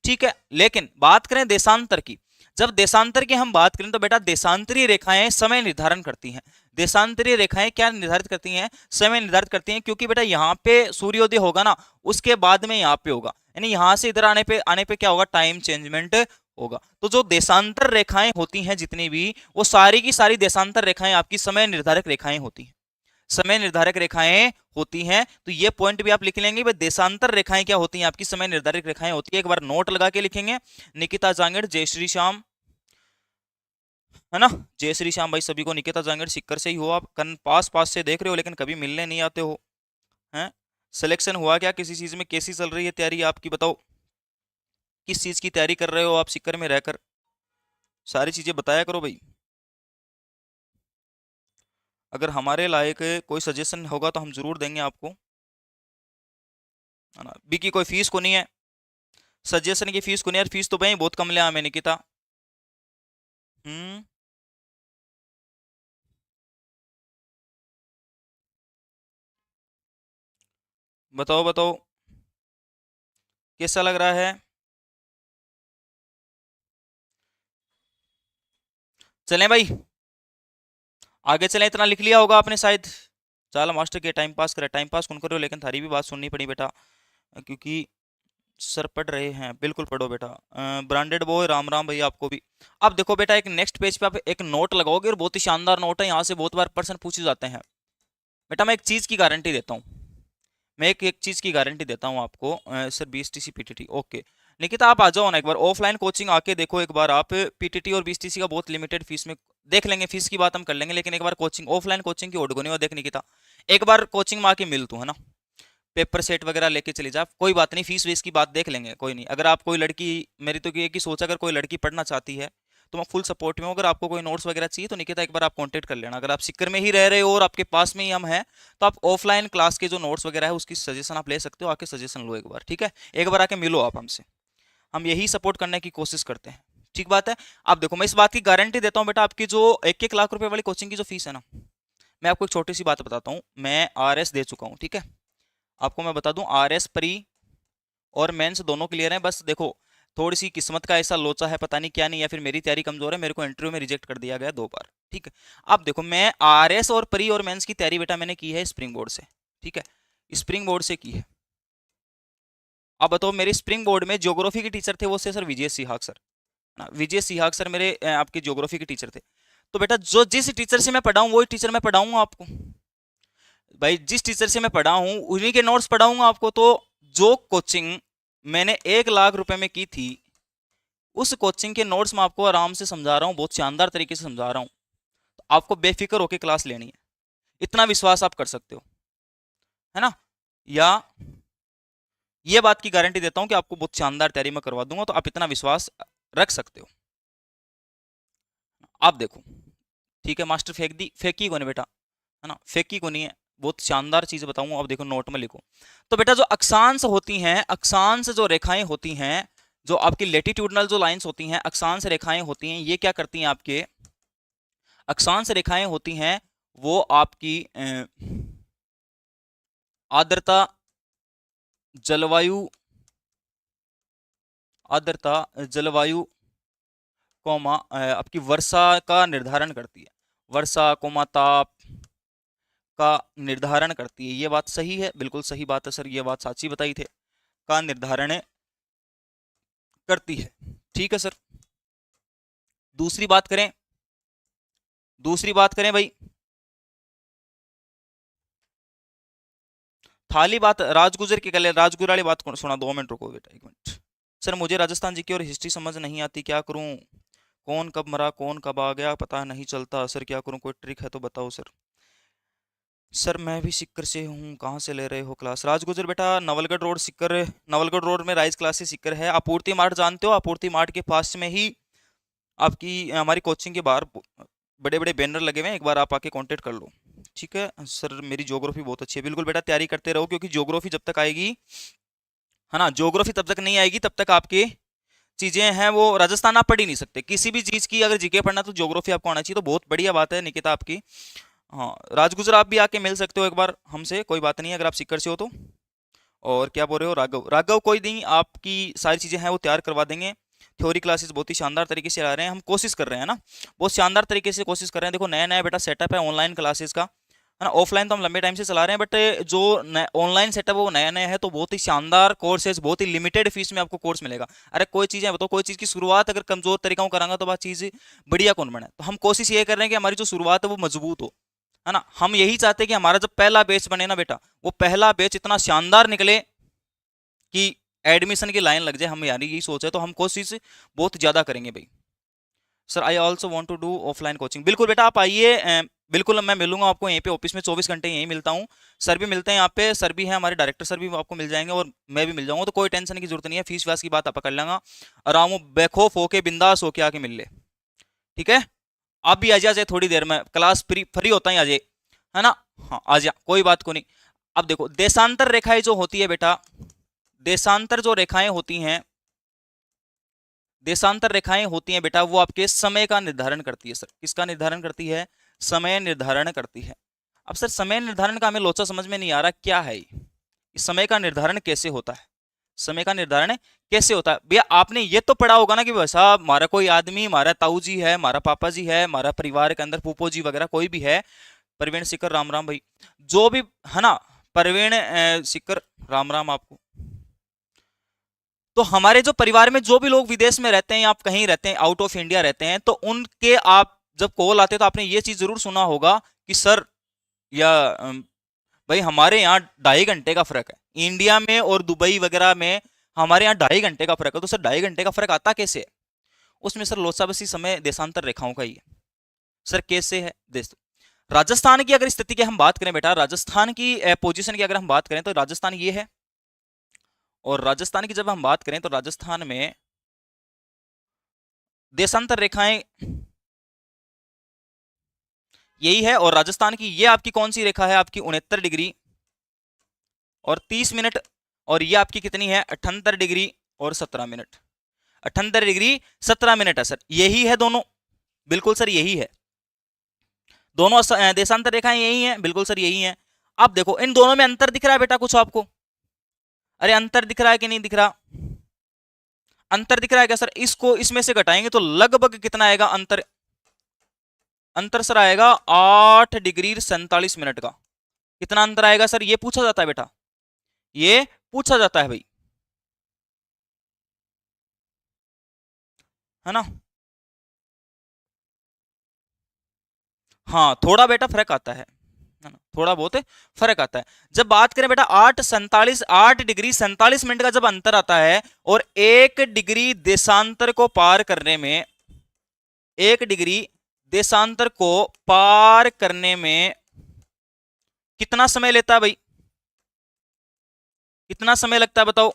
S1: ठीक है, लेकिन बात करें देशांतर की, जब देशांतर की हम बात करें तो बेटा देशांतरीय रेखाएं समय निर्धारण करती हैं। देशांतरीय रेखाएं क्या निर्धारित करती हैं, समय निर्धारित करती हैं, क्योंकि बेटा यहाँ पे सूर्योदय होगा ना, उसके बाद में यहाँ पे होगा, यानी यहाँ से इधर आने पे क्या होगा, टाइम चेंजमेंट होगा। तो जो देशांतर रेखाएं होती हैं जितनी भी, वो सारी की सारी देशांतर रेखाएं आपकी समय निर्धारक रेखाएं होती हैं। समय निर्धारक रेखाएं होती हैं। तो ये पॉइंट भी आप लिख लेंगे भाई, देशांतर रेखाएं क्या होती हैं आपकी, समय निर्धारक रेखाएं होती है। एक बार नोट लगा के लिखेंगे। निकिता जांगड़, जय श्री श्याम, है ना, जय श्री श्याम भाई सभी को। निकिता जांगड़ सिक्कर से ही हो आप, कन पास पास से देख रहे हो लेकिन कभी मिलने नहीं आते हो, हैं। सिलेक्शन हुआ क्या किसी चीज में, कैसी चल रही है तैयारी आपकी, बताओ किस चीज की तैयारी कर रहे हो आप सिक्कर में रहकर, सारी चीजें बताया करो भाई। अगर हमारे लायक कोई सजेशन होगा तो हम जरूर देंगे आपको, है ना। बी की कोई फीस को नहीं है, सजेशन की फीस को नहीं, यार फीस तो भाई बहुत कम लिया हमें निकिता। हम्म, बताओ बताओ कैसा लग रहा है। चलें भाई, आगे चलें, इतना लिख लिया होगा आपने शायद। चलो मास्टर के टाइम पास करे, टाइम पास कौन करो, लेकिन थारी भी बात सुननी पड़ी बेटा, क्योंकि सर पढ़ रहे हैं, बिल्कुल पढ़ो बेटा। ब्रांडेड बॉय राम राम भैया आपको भी। अब देखो बेटा, एक नेक्स्ट पेज पे आप एक नोट लगाओगे और बहुत ही शानदार नोट है, यहाँ से बहुत बार प्रश्न पूछे जाते हैं। बेटा मैं एक चीज की गारंटी देता हूँ, मैं एक चीज की गारंटी देता हूँ आपको। Sir BSTC PTT okay. Nikita आप आ जाओ ना एक बार, ऑफलाइन कोचिंग आके देखो एक बार आप, पीटीटी और बीएसटीसी का बहुत लिमिटेड फीस में देख लेंगे, फीस की बात हम कर लेंगे, लेकिन एक बार कोचिंग, ऑफलाइन कोचिंग की ओट को नहीं हो, देख निकिता एक बार कोचिंग में आके मिल तू, है ना, पेपर सेट वगैरह लेके चली जा, कोई बात नहीं, फीस वीस की बात देख लेंगे, कोई नहीं। अगर आप कोई लड़की, मेरी तो ये की सोच, अगर कोई लड़की पढ़ना चाहती है तो मैं फुल सपोर्ट में हूँ। अगर आपको कोई नोट्स वगैरह चाहिए तो निकिता एक बार आप कांटेक्ट कर लेना। अगर आप सिक्कर में ही रह रहे हो और आपके पास में ही हम हैं तो आप ऑफलाइन क्लास के जो नोट्स वगैरह है उसकी सजेशन आप ले सकते हो, आके सजेशन लो एक बार, ठीक है, एक बार आके मिलो आप हमसे, हम यही सपोर्ट करने की कोशिश करते हैं, ठीक बात है। आप देखो मैं इस बात की गारंटी देता हूँ बेटा, आपकी जो 1-1 लाख रुपए वाली कोचिंग की जो फीस है ना, मैं आपको एक छोटी सी बात बताता हूँ, मैं आरएस दे चुका हूँ, ठीक है, आपको मैं बता दूं आरएस प्री और मेंस दोनों क्लियर हैं। बस देखो थोड़ी सी किस्मत का ऐसा लोचा है, पता नहीं क्या, नहीं या फिर मेरी तैयारी कमजोर है, मेरे को इंटरव्यू में रिजेक्ट कर दिया गया 2 बार, ठीक है। अब देखो मैं आरएस और प्री और मेंस की तैयारी बेटा मैंने की है स्प्रिंग बोर्ड से, ठीक है, स्प्रिंग बोर्ड से की है। अब बताओ मेरे स्प्रिंग बोर्ड में ज्योग्राफी के टीचर थे वो से सर विजय सिहाग सर, ना विजय सिहाग सर मेरे आपके ज्योग्राफी के टीचर थे। तो बेटा जो जिस टीचर से मैं पढ़ाऊँ वही टीचर मैं पढ़ाऊंगा आपको भाई, जिस टीचर से मैं पढ़ा हूँ उन्हीं के नोट्स पढ़ाऊंगा आपको। तो जो कोचिंग मैंने 1 लाख रुपए में की थी उस कोचिंग के नोट्स मैं आपको आराम से समझा रहा हूँ, बहुत शानदार तरीके से समझा रहा हूँ, तो आपको बेफिक्र होकर क्लास लेनी है, इतना विश्वास आप कर सकते हो, है ना। या ये बात की गारंटी देता हूँ कि आपको बहुत शानदार तैयारी में करवा दूंगा, तो आप इतना विश्वास रख सकते हो। आप देखो, ठीक है, मास्टर फेंक दी, फेंकी को नहीं बेटा, है ना, फेंकी को नहीं है, बहुत शानदार चीज बताऊंगा, अब देखो नोट में लिखो। तो बेटा जो अक्षांश होती हैं, अक्षांश जो रेखाएं होती हैं, जो आपकी लेटिट्यूडनल जो लाइंस होती हैं, अक्षांश रेखाएं होती हैं, ये क्या करती हैं आपके, अक्षांश रेखाएं होती हैं वो आपकी आर्द्रता, जलवायु, आर्द्रता, जलवायु कोमा आपकी वर्षा का निर्धारण करती है, वर्षा कोमा ताप का निर्धारण करती है। ये बात सही है, बिल्कुल सही बात है सर, ये बात साची बताई थे, का निर्धारण करती है, ठीक है सर। दूसरी बात करें, दूसरी बात करें भाई, थाली बात राजगुजर की कल, राजगुजर वाली बात सुना, 2 मिनट रुको बेटा, 1 मिनट। सर मुझे राजस्थान जी की और हिस्ट्री समझ नहीं आती, क्या करूं, कौन कब मरा कौन कब आ गया पता नहीं चलता सर, क्या करूं, कोई ट्रिक है तो बताओ सर। सर मैं भी सिक्कर से हूँ, कहाँ से ले रहे हो क्लास, राजगुजर बेटा नवलगढ़ रोड सिक्कर, नवलगढ़ रोड में राइज क्लासेस सिक्कर है, आपूर्ति मार्ट जानते हो, आपूर्ति मार्ट के पास में ही आपकी हमारी कोचिंग के बाहर बड़े बड़े बैनर लगे हुए हैं, एक बार आप आके कांटेक्ट कर लो, ठीक है सर। मेरी ज्योग्राफी बहुत अच्छी है, बिल्कुल बेटा तैयारी करते रहो, क्योंकि ज्योग्राफी जब तक आएगी, है ना, ज्योग्राफी तब तक नहीं आएगी तब तक आपके चीजें हैं वो राजस्थान आप पढ़ ही नहीं सकते, किसी भी चीज की अगर जीके पढ़ना तो ज्योग्राफी आपको आना चाहिए, तो बहुत बढ़िया बात है निकिता आपकी। हाँ राजगुजर आप भी आके मिल सकते हो एक बार हमसे, कोई बात नहीं, अगर आप सिक्कर से हो तो। और क्या बोल रहे हो राघव, राघव कोई नहीं, आपकी सारी चीज़ें हैं वो तैयार करवा देंगे, थ्योरी क्लासेस बहुत ही शानदार तरीके से आ रहे हैं, हम कोशिश कर रहे हैं ना, बहुत शानदार तरीके से कोशिश कर रहे हैं। देखो नया नया बेटा सेटअप है ऑनलाइन क्लासेस का, है ना, ऑफलाइन तो हम लंबे टाइम से चला रहे हैं, बट जो ऑनलाइन सेटअप है वो नया नया है, तो बहुत ही शानदार कोर्सेज, बहुत ही लिमिटेड फीस में आपको कोर्स मिलेगा। अरे कोई चीज़ है बताओ, कोई चीज़ की शुरुआत अगर कमजोर तरीका करांगा तो बात चीज़ बढ़िया कौन बने, तो हम कोशिश ये कर रहे हैं कि हमारी जो शुरुआत है वो मजबूत हो, है ना। हम यही चाहते हैं कि हमारा जब पहला बैच बने ना बेटा, वो पहला बैच इतना शानदार निकले कि एडमिशन की लाइन लग जाए। हम यानी यही सोच है, तो हम कोशिश बहुत ज्यादा करेंगे भाई। Sir I also want to do offline coaching. बिल्कुल बेटा आप आइए, बिल्कुल मैं मिलूंगा आपको यहीं पे ऑफिस में, 24 घंटे यहीं मिलता हूँ। सर भी मिलते हैं यहाँ पे, सर भी हैं हमारे डायरेक्टर सर भी आपको मिल जाएंगे, और मैं भी मिल जाऊंगा, तो कोई टेंशन की जरूरत नहीं है। फीस वास की बात आप कर लेंगे, आराम बेखौफ होके बिंदास होके आके मिल ले, ठीक है। आप भी आ जाए थोड़ी देर में, क्लास फ्री फ्री होता ही आ जाए, है ना। हाँ आ जा, कोई बात को नहीं। अब देखो देशांतर रेखाएं जो होती है बेटा, देशांतर जो रेखाएं होती हैं, देशांतर रेखाएं होती हैं बेटा, वो आपके समय का निर्धारण करती है। सर किसका निर्धारण करती है? समय निर्धारण करती है। अब सर समय निर्धारण का हमें लोचा समझ में नहीं आ रहा, क्या है ये? इस समय का निर्धारण कैसे होता है? समय का निर्धारण कैसे होता है भैया? आपने ये तो पढ़ा होगा ना कि वैसा हमारा कोई आदमी, हमारा ताऊ जी है, हमारा पापा जी है, हमारा परिवार के अंदर फूफो जी वगैरह कोई भी है, प्रवीण सिक्कर राम राम भाई, जो भी है ना, प्रवीण सिक्कर राम राम आपको। तो हमारे जो परिवार में जो भी लोग विदेश में रहते हैं या आप कहीं रहते हैं, आउट ऑफ इंडिया रहते हैं, तो उनके आप जब कॉल आते हैं तो आपने ये चीज जरूर सुना होगा कि सर या भाई हमारे यहाँ 2.5 घंटे का फर्क है इंडिया में और दुबई वगैरह में, हमारे यहाँ 2.5 घंटे का फर्क है। तो सर 2.5 घंटे का फर्क आता कैसे है? उसमें सर लोचा बसी समय देशांतर रेखाओं का ही है। सर कैसे है? देश राजस्थान की अगर स्थिति की हम बात करें बेटा, राजस्थान की पोजीशन की अगर हम बात करें तो राजस्थान ये है, और राजस्थान की जब हम बात करें तो राजस्थान में देशांतर रेखाएं यही है, और राजस्थान की ये आपकी कौन सी रेखा है? आपकी 69 डिग्री और 30 मिनट, और ये आपकी कितनी है? 78 डिग्री और 17 मिनट। 78 डिग्री 17 मिनट है सर, यही है दोनों। बिल्कुल सर यही है, दोनों देशांतर रेखाएं यही है, बिल्कुल सर यही है। अब देखो इन दोनों में अंतर दिख रहा है बेटा कुछ आपको? अरे अंतर दिख रहा है कि नहीं दिख रहा? अंतर दिख रहा है क्या सर? इसको इसमें से घटाएंगे तो लगभग कितना आएगा अंतर? अंतर सर आएगा 8 डिग्री 47 मिनट का। कितना अंतर आएगा सर? ये पूछा जाता है बेटा, ये पूछा जाता है भाई, है ना। हाँ थोड़ा बेटा फर्क आता है ना, थोड़ा बहुत फर्क आता है। जब बात करें बेटा 8 डिग्री 47 मिनट का जब अंतर आता है, और 1 डिग्री देशांतर को पार करने में, 1 डिग्री देशांतर को पार करने में कितना समय लेता है भाई? कितना समय लगता है बताओ?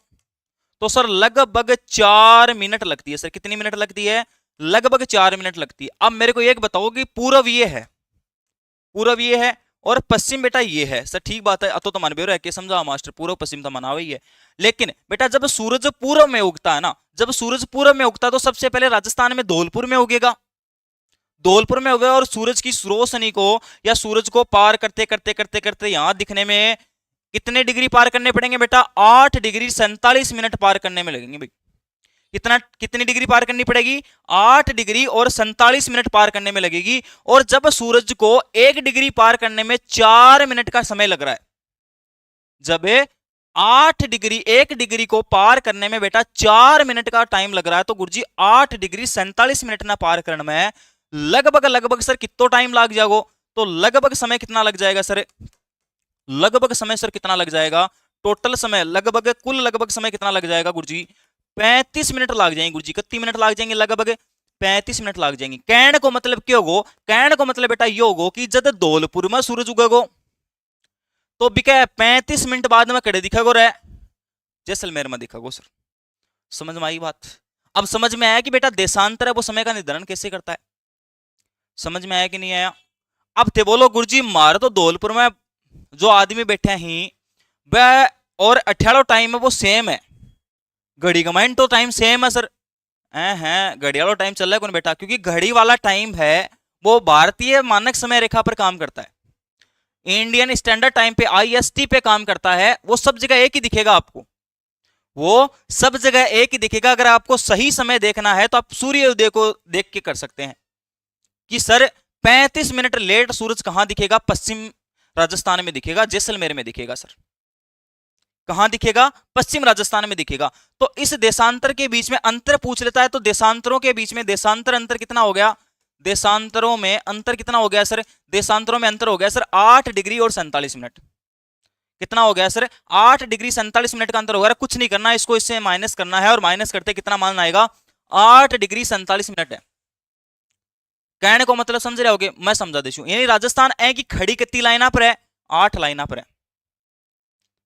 S1: तो सर लगभग 4 मिनट लगती है। सर कितनी मिनट लगती है? लगभग 4 मिनट लगती है। अब मेरे को एक बताओ कि पूर्व ये है, पूर्व ये है और पश्चिम बेटा ये है। सर ठीक बात है, तो मान बेरो है कि समझा मास्टर, पूर्व पश्चिम तो मना ही है। लेकिन बेटा जब सूरज पूर्व में उगता है ना, जब सूरज पूर्व में उगता है तो सबसे पहले राजस्थान में धौलपुर में उगेगा, धौलपुर में उगेगा, और सूरज की रोशनी को या सूरज को पार करते करते करते करते यहां दिखने में कितने डिग्री पार करने पड़ेंगे बेटा? 8 डिग्री 47 मिनट पार करने में लगेंगे भाई। कितना, कितनी डिग्री पार करनी पड़ेगी? 8 डिग्री और 47 मिनट पार करने में लगेगी। और जब सूरज को 1 डिग्री पार करने में 4 मिनट का समय लग रहा है, जब 8 डिग्री 1 डिग्री को पार करने में बेटा 4 मिनट का टाइम लग रहा है, तो गुरुजी 8 डिग्री 47 मिनट ना पार करने में लगभग लगभग सर कितना टाइम लग जाएगा? तो लगभग समय कितना लग जाएगा सर? लगभग समय सर कितना लग जाएगा? टोटल समय लगभग, कुल लगभग समय कितना लग जाएगा गुरुजी? 35 मिनट लग जाएंगे गुरुजी। कितनी मिनट लग जाएंगे? लगभग 35 मिनट लग जाएंगे। कहने को मतलब क्या होगो? कहने को मतलब बेटा ये होगो कि जब धौलपुर में सूरज उगेगो तो बिके 35 मिनट बाद में कड़े दिखेगो रे जैसलमेर में दिखेगो। सर समझ में आई बात? अब समझ में आया कि बेटा देशांतर है वो समय का निर्धारण कैसे करता है? समझ में आया कि नहीं आया? अब थे बोलो गुरुजी मारे तो धौलपुर में जो आदमी बैठे हैं वह और अठारो टाइम है वो सेम है, घड़ी का माइंड तो टाइम सेम है सर। हैं घड़ी वाला टाइम चल रहा है कौन बेटा? क्योंकि घड़ी वाला टाइम है वो भारतीय मानक समय रेखा पर काम करता है, इंडियन स्टैंडर्ड टाइम पे आईएसटी पे काम करता है। वो सब जगह एक ही दिखेगा आपको, वो सब जगह एक ही दिखेगा। अगर आपको सही समय देखना है तो आप सूर्योदय को देख के कर सकते हैं कि सर 35 मिनट लेट सूरज कहां दिखेगा? पश्चिम राजस्थान में दिखेगा, जैसलमेर में दिखेगा। सर कहां दिखेगा? पश्चिम राजस्थान में दिखेगा। तो इस देशांतर के बीच में अंतर पूछ लेता है, तो देशांतरों के बीच में देशांतर अंतर कितना हो गया? देशांतरों में अंतर कितना हो गया सर? देशांतरों में अंतर हो गया सर 8 डिग्री और 47 मिनट। कितना हो गया सर? 8 डिग्री 47 मिनट का अंतर होगा। कुछ नहीं करना, इसको इससे माइनस करना है और माइनस करते कितना मान आएगा? 8 डिग्री 47 मिनट है। कहने को मतलब समझ रहे होगे, मैं समझा देशू। यानी राजस्थान ए की खड़ी कितनी लाइन पर है? 8 लाइन पर है।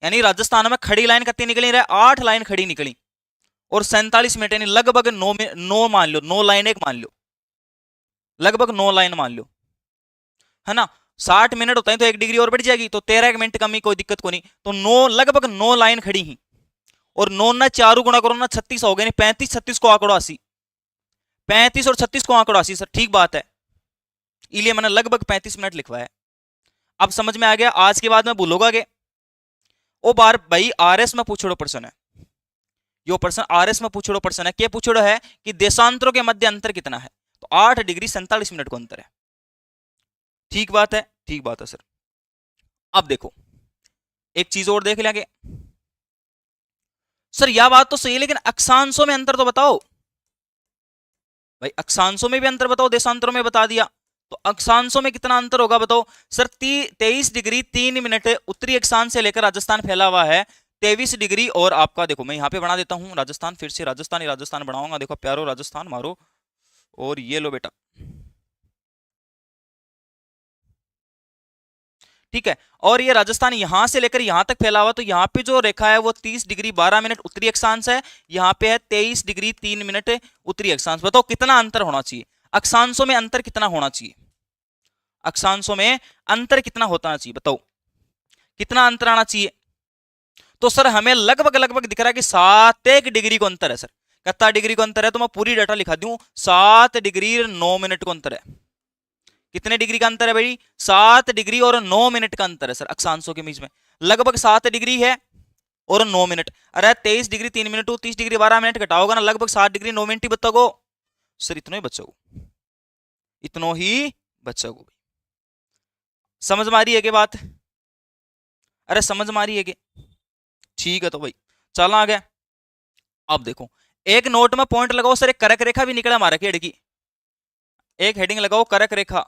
S1: यानी राजस्थान में खड़ी लाइन कितनी निकली रहे? 8 लाइन खड़ी निकली और 47 मिनट, यानी लगभग 9 मान लो, 9 लाइन एक मान लो, लगभग 9 लाइन मान लो, है ना। 60 मिनट होता है तो 1 डिग्री और बढ़ जाएगी, तो 13 मिनट कमी, कोई दिक्कत को नहीं। तो 9, लगभग 9 लाइन खड़ी ही, और 9 ना 4 गुणा करो ना 36 हो गए, 35, 36 को आंकड़ो 80, 35 और 36 को आंकड़ो 80 सर, ठीक बात है, इसलिए मैंने लगभग 35 मिनट लिखवाया। अब समझ में आ गया, आज के बाद में भूलोगा आगे। ओ बार भाई आरएस में पूछो प्रश्न है, यो प्रश्न आरएस में पूछो प्रश्न है, क्या पूछो है कि देशांतरों के मध्य अंतर कितना है? तो 8 डिग्री 47 मिनट को अंतर है। ठीक बात है, ठीक बात है सर। अब देखो एक चीज और देख लेंगे सर, यह बात तो सही है, लेकिन अक्षांशों में अंतर तो बताओ भाई, अक्षांशों में भी अंतर बताओ। देशांतरों में बता दिया, तो अक्षांशों में कितना अंतर होगा बताओ सर? 23 डिग्री 3 मिनट उत्तरी अक्षांश से लेकर राजस्थान फैला हुआ है 23 डिग्री। और आपका देखो मैं यहाँ पे बना देता हूँ राजस्थान, फिर से राजस्थान ही राजस्थान बनाऊंगा। देखो प्यारो राजस्थान मारो, और ये लो बेटा, ठीक है। और ये राजस्थान यहां से लेकर यहां तक फैला हुआ, तो यहाँ पे जो रेखा है वो 30 डिग्री 12 मिनट उत्तरी अक्षांश है, यहाँ पे है 23 डिग्री 3 मिनट उत्तरी अक्षांश। बताओ कितना अंतर होना चाहिए? अक्षांशों में अंतर कितना होना चाहिए? अक्षांशों में अंतर कितना होना चाहिए बताओ, कितना अंतर आना चाहिए? तो सर हमें लगभग लगभग दिख रहा है कि 7 डिग्री को अंतर है सर। कितना डिग्री को अंतर है? तो मैं पूरी डाटा लिखा दूं, 7 डिग्री 9 मिनट को अंतर है। कितने डिग्री का अंतर है भाई? 7 डिग्री और 9 मिनट का अंतर है सर अक्षांशों के बीच में, लगभग 7 डिग्री है और 9 मिनट। अरे 23 डिग्री 3 मिनट 30 डिग्री 12 मिनट घटाओगा ना, लगभग 7 डिग्री 9 मिनट ही बचोगो सर, इतना ही बचोगो, इतना ही बचोगो। समझ में आ रही है कि बात? अरे समझ में आ रही है कि? ठीक है, तो भाई चल आ गया। अब देखो एक नोट में पॉइंट लगाओ सर, एक करक रेखा भी निकला हमारा खेड़ की, एक हेडिंग लगाओ करक रेखा,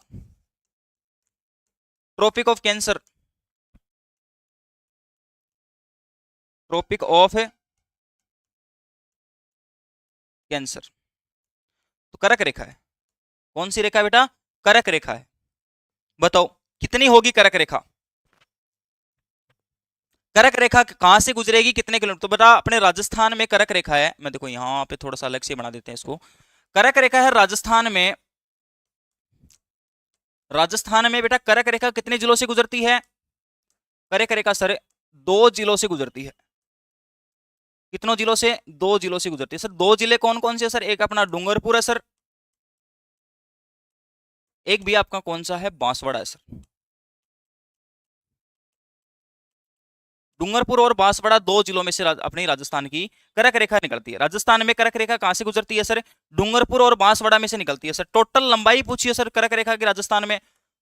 S1: tropic of cancer, tropic of cancer. तो करक रेखा है, कौन सी रेखा है बेटा? करक रेखा है। बताओ कितनी होगी करक रेखा? करक रेखा कहां से गुजरेगी, कितने किलोमीटर? तो बेटा अपने राजस्थान में करक रेखा है, मैं देखो यहां पे थोड़ा सा अलग से बना देते हैं इसको। करक रेखा है राजस्थान में, राजस्थान में बेटा करक रेखा कितने जिलों से गुजरती है? करक रेखा सर 2 जिलों से गुजरती है। कितनों जिलों से? 2 जिलों से गुजरती है सर। 2 जिले कौन कौन से सर? एक अपना डूंगरपुर है सर, एक भी आपका कौन सा है? बांसवाड़ा है सर। डूंगरपुर और बांसवाड़ा 2 जिलों में से अपनी राजस्थान की करक रेखा निकलती है। राजस्थान में करक रेखा कहां से गुजरती है सर? डूंगरपुर और बांसवाड़ा में से निकलती है सर। टोटल लंबाई पूछिए सर करक रेखा की राजस्थान में,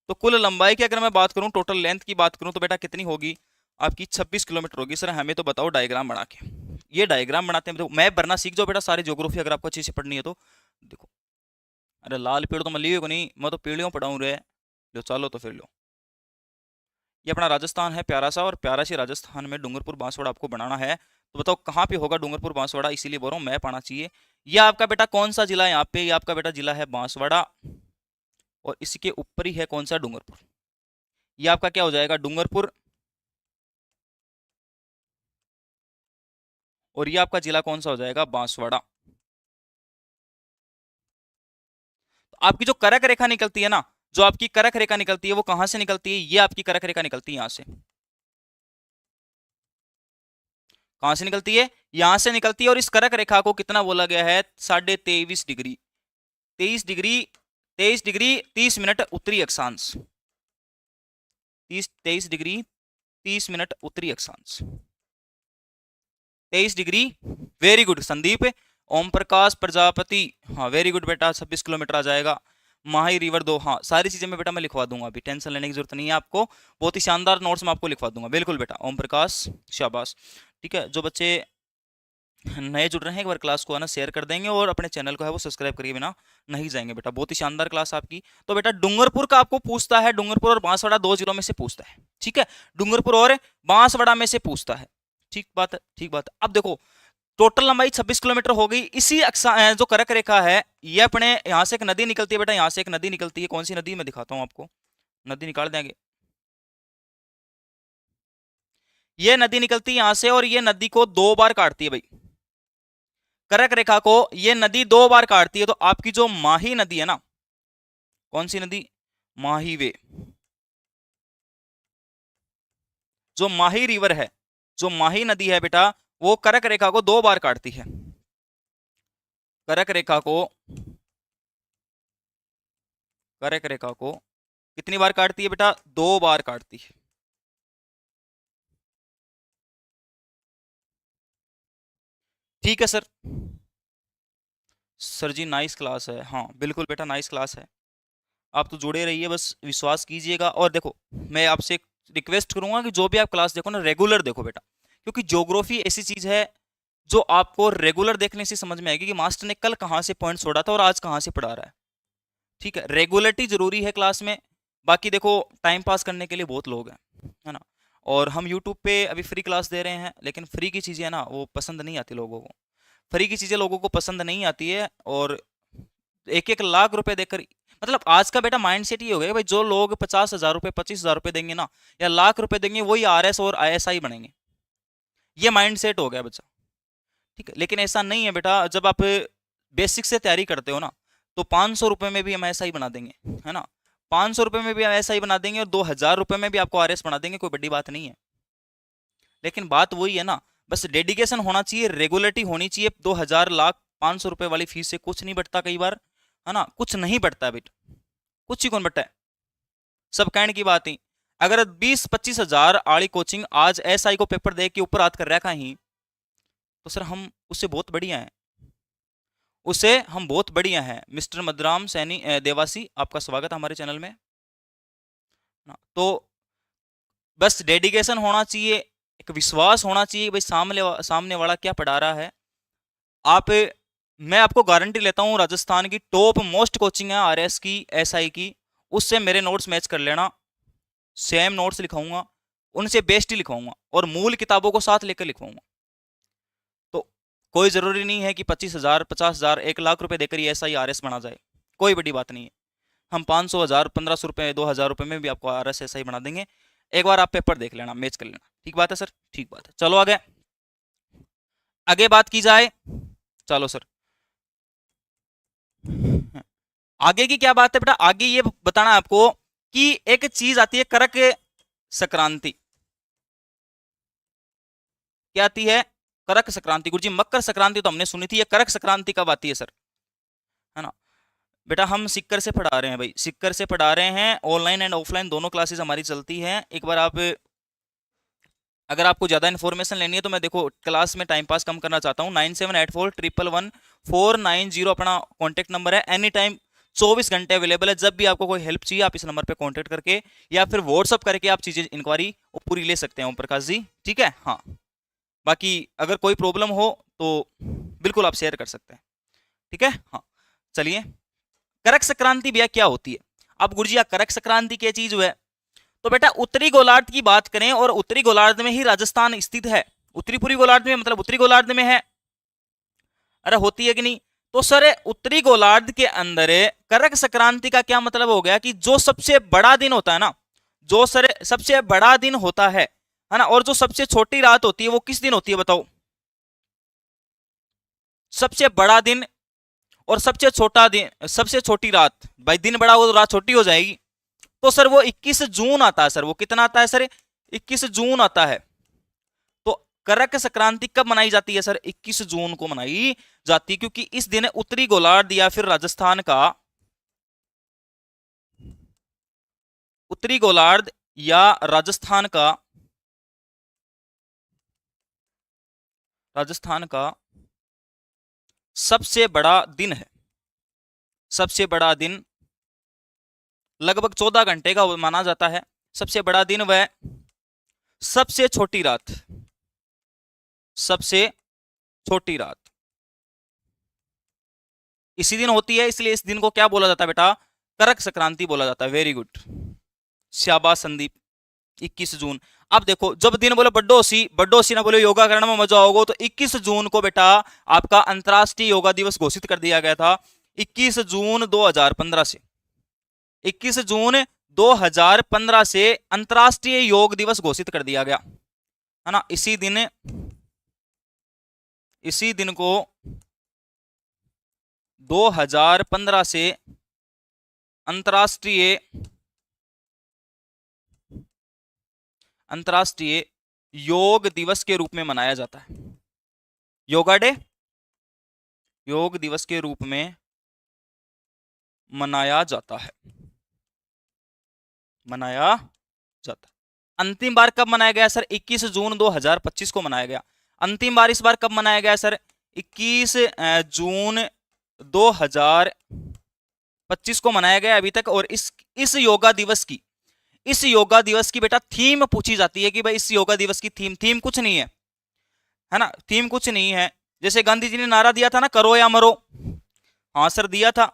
S1: तो कुल लंबाई की अगर मैं बात करूं, टोटल लेंथ की बात करूं, तो बेटा कितनी होगी आपकी? 26 किलोमीटर होगी सर। हमें तो बताओ डायग्राम बना के, ये डायग्राम बनाते हैं, तो मैप भरना सीख जाओ बेटा सारी ज्योग्राफी अगर आपको अच्छी से पढ़नी है तो। देखो अरे लाल पेड़ तो मैं लिए को नहीं, मैं तो पेड़ियों पढ़ाऊं रे, लो चलो तो फिर लो। ये अपना राजस्थान है प्यारा सा, और प्यारा सी राजस्थान में डूंगरपुर बांसवाड़ा आपको बनाना है, तो बताओ कहाँ पे होगा डूंगरपुर बांसवाड़ा? इसीलिए बोल रहा हूँ मैप आना चाहिए। ये आपका बेटा कौन सा जिला है यहाँ पे? ये आपका बेटा जिला है बांसवाड़ा, और इसके ऊपर ही है कौन सा? डूंगरपुर। ये आपका क्या हो जाएगा? डूंगरपुर। और ये आपका जिला कौन सा हो जाएगा? बांसवाड़ा। तो आपकी जो करक रेखा निकलती है ना, जो आपकी करक रेखा निकलती है वो कहां से निकलती है? ये आपकी करक रेखा निकलती है यहां से। कहां से निकलती है? यहां से निकलती है। और इस करक रेखा को कितना बोला गया है? 23.5 डिग्री, 23 डिग्री 23 डिग्री 30 मिनट उत्तरी अक्षांश, 23 डिग्री 30 मिनट उत्तरी अक्षांश, 23 डिग्री। Very good Sandeep. ओम प्रकाश प्रजापति, हाँ वेरी गुड बेटा, 26 किलोमीटर आ जाएगा। माही रिवर 2, हाँ सारी चीजें मैं बेटा मैं लिखवा दूंगा, अभी टेंशन लेने की जरूरत नहीं है आपको, बहुत ही शानदार नोट्स में आपको लिखवा दूंगा। बिल्कुल बेटा ओम प्रकाश, शाबाश। ठीक है, जो बच्चे नए जुड़ रहे हैं, एक बार क्लास को है ना शेयर कर देंगे और अपने चैनल को है वो सब्सक्राइब करिए बिना नहीं जाएंगे बेटा। बहुत ही शानदार क्लास आपकी। तो बेटा डूंगरपुर का आपको पूछता है, डूंगरपुर और बांसवाड़ा 2 जिलों में से पूछता है, ठीक है। डूंगरपुर और बांसवाड़ा में से पूछता है, ठीक बात है, ठीक बात है। अब देखो टोटल लंबाई 26 किलोमीटर हो गई। इसी जो कर्क रेखा है, ये अपने यहाँ से एक नदी निकलती है बेटा, यहाँ से एक नदी निकलती है। कौन सी नदी मैं दिखाता हूँ आपको, नदी निकाल देंगे। ये नदी निकलती है यहाँ से और ये नदी को 2 बार काटती है भाई। कर्क रेखा को ये नदी 2 बार काटती है। तो आपकी जो माही नदी है ना, कौन सी नदी, माही वे, जो माही रिवर है, जो माही नदी है बेटा, वो कर्क रेखा को 2 बार काटती है। कर्क रेखा को, कर्क रेखा को कितनी बार काटती है बेटा, 2 बार काटती है। ठीक है सर। सर जी नाइस क्लास है, हाँ बिल्कुल बेटा नाइस क्लास है। आप तो जुड़े रहिए, बस विश्वास कीजिएगा। और देखो मैं आपसे एक रिक्वेस्ट करूंगा कि जो भी आप क्लास देखो ना, रेगुलर देखो बेटा, क्योंकि ज्योग्राफी ऐसी चीज है जो आपको रेगुलर देखने से समझ में आएगी कि मास्टर ने कल कहाँ से पॉइंट छोड़ा था और आज कहाँ से पढ़ा रहा है। ठीक है, रेगुलरिटी जरूरी है क्लास में। बाकी देखो टाइम पास करने के लिए बहुत लोग हैं, है ना। और हम यूट्यूब पे अभी फ्री क्लास दे रहे हैं, लेकिन फ्री की चीज़ें है ना वो पसंद नहीं आती लोगों को। फ्री की चीज़ें लोगों को पसंद नहीं आती है। और 1-1 लाख रुपए देकर, मतलब आज का बेटा माइंड सेट ये हो गया भाई, जो लोग 50,000 रुपये 25,000 रुपये देंगे ना, या लाख रुपए देंगे, वही RS और ISI बनेंगे। ये माइंड सेट हो गया बच्चा। ठीक है, लेकिन ऐसा नहीं है बेटा। जब आप बेसिक से तैयारी करते हो ना, तो 500 रुपये में भी हम SI बना देंगे, है ना। 500 रुपये में भी हम SI बना देंगे और 2,000 रुपये में भी आपको RS बना देंगे, कोई बड़ी बात नहीं है। लेकिन बात वही है ना, बस डेडिकेशन होना चाहिए, रेगुलरिटी होनी चाहिए। 2,000 लाख 500 रुपये वाली फीस से कुछ नहीं बढ़ता कई बार, है ना, कुछ नहीं बढ़ता है बेटा, कुछ ही कौन बढ़ता है। सब कहने की बात ही। अगर 20-25 हजार आड़ी कोचिंग आज SI को पेपर दे के ऊपर हाथ कर रखा ही, तो सर हम उससे बहुत बढ़िया हैं, उससे हम बहुत बढ़िया हैं। मिस्टर मदराम सैनी देवासी, आपका स्वागत है हमारे चैनल में ना। तो बस डेडिकेशन होना चाहिए, एक विश्वास होना चाहिए भाई सामने वाला क्या पढ़ा रहा है। आप, मैं आपको गारंटी लेता हूँ, राजस्थान की टॉप मोस्ट कोचिंग है RS की, SI की, उससे मेरे नोट्स मैच कर लेना। सेम नोट्स लिखाऊंगा, उनसे बेस्ट ही लिखवाऊंगा और मूल किताबों को साथ लेकर लिखवाऊंगा। तो कोई ज़रूरी नहीं है कि 25,000 50,000 1 लाख रुपए देकर ही SI RS बना जाए, कोई बड़ी बात नहीं है। हम 500 हज़ार 1,500 रुपये 2,000 रुपये में भी आपको RS SI बना देंगे। एक बार आप पेपर देख लेना, मैच कर लेना। ठीक बात है सर, ठीक बात है। चलो आगे, आगे बात की जाए। चलो सर, आगे की क्या बात है बेटा, आगे ये बताना है आपको कि एक चीज आती है करक संक्रांति। क्या आती है, करक संक्रांति। गुरुजी मकर संक्रांति तो हमने सुनी थी, ये करक संक्रांति कब आती है सर, है ना। बेटा हम सिक्कर से पढ़ा रहे हैं भाई, सिक्कर से पढ़ा रहे हैं। ऑनलाइन एंड ऑफलाइन दोनों क्लासेस हमारी चलती हैं। एक बार आप, अगर आपको ज़्यादा इन्फॉर्मेशन लेनी है तो मैं देखो क्लास में टाइम पास कम करना चाहता हूँ, 9784111490 अपना कॉन्टैक्ट नंबर है। एनी टाइम 24 घंटे अवेलेबल है। जब भी आपको कोई हेल्प चाहिए आप इस नंबर पे कांटेक्ट करके या फिर व्हाट्सअप करके आप चीज़ें इंक्वायरी पूरी ले सकते हैं ओम प्रकाश जी, ठीक है। हाँ, बाकी अगर कोई प्रॉब्लम हो तो बिल्कुल आप शेयर कर सकते हैं, ठीक है। हाँ चलिए, करक संक्रांति भैया क्या होती है। अब गुरुजी करक संक्रांति क्या चीज है, तो बेटा उत्तरी गोलार्ध की बात करें और उत्तरी गोलार्ध में ही राजस्थान स्थित है। उत्तरी पूरी गोलार्ध में मतलब उत्तरी गोलार्ध में है, अरे होती है कि नहीं। तो सर उत्तरी गोलार्ध के अंदर करक संक्रांति का क्या मतलब हो गया कि जो सबसे बड़ा दिन होता है ना, जो सर सबसे बड़ा दिन होता है ना, और जो सबसे छोटी रात होती है वो किस दिन होती है बताओ। सबसे बड़ा दिन और सबसे छोटा दिन, सबसे छोटी रात, भाई दिन बड़ा हो तो रात छोटी हो जाएगी। तो सर वो 21 जून आता है सर, वो कितना आता है सर, 21 जून आता है। तो करक संक्रांति कब मनाई जाती है सर, 21 जून को मनाई जाती है, क्योंकि इस दिन उत्तरी गोलार्ध या फिर राजस्थान का, उत्तरी गोलार्ध या राजस्थान का, राजस्थान का सबसे बड़ा दिन है। सबसे बड़ा दिन लगभग 14 घंटे का माना जाता है। सबसे बड़ा दिन वह सबसे छोटी रात, सबसे छोटी रात इसी दिन होती है, इसलिए इस दिन को क्या बोला जाता है बेटा? करक संक्रांति बोला जाता है। वेरी गुड, शाबाश संदीप। 21 जून। अब देखो, जब दिन बोले बड्डोसी ना बोले योगा करने में मजा होगा, तो 21 जून को बेटा आपका अंतर्राष्ट्रीय योगा दिवस घोषित कर दिया गया था। 21 जून 2015 से, 21 जून 2015 से अंतर्राष्ट्रीय योग दिवस घोषित कर दिया गया, है ना। इसी दिन को 2015 से अंतर्राष्ट्रीय योग दिवस के रूप में मनाया जाता है। योगा डे योग दिवस के रूप में मनाया जाता है। अंतिम बार कब मनाया गया सर? 21 जून 2025 को मनाया गया। अंतिम बार इस बार कब मनाया गया सर? 21 जून 2025 को मनाया गया अभी तक। और इस योगा दिवस की बेटा थीम पूछी जाती है कि भाई इस योगा दिवस की थीम कुछ नहीं है ना, थीम कुछ नहीं है। जैसे गांधी जी ने नारा दिया था ना, करो या मरो। हाँ सर, दिया था,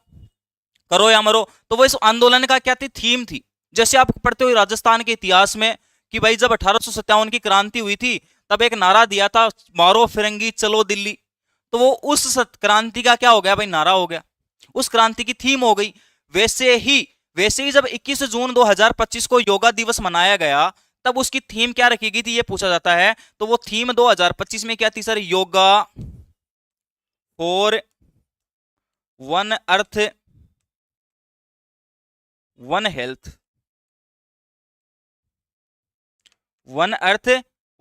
S1: करो या मरो। तो वो इस आंदोलन का क्या थी? थीम थी। जैसे आप पढ़ते हो राजस्थान के इतिहास में कि भाई जब 1857 की क्रांति हुई थी, तब एक नारा दिया था, मारो फिरंगी चलो दिल्ली। तो वो उस क्रांति का क्या हो गया भाई? नारा हो गया, उस क्रांति की थीम हो गई। वैसे ही जब 21 जून 2025 को योगा दिवस मनाया गया, तब उसकी थीम क्या रखी गई थी, ये पूछा जाता है। तो वो थीम 2025 में क्या थी sir? Yoga for one earth one health, one earth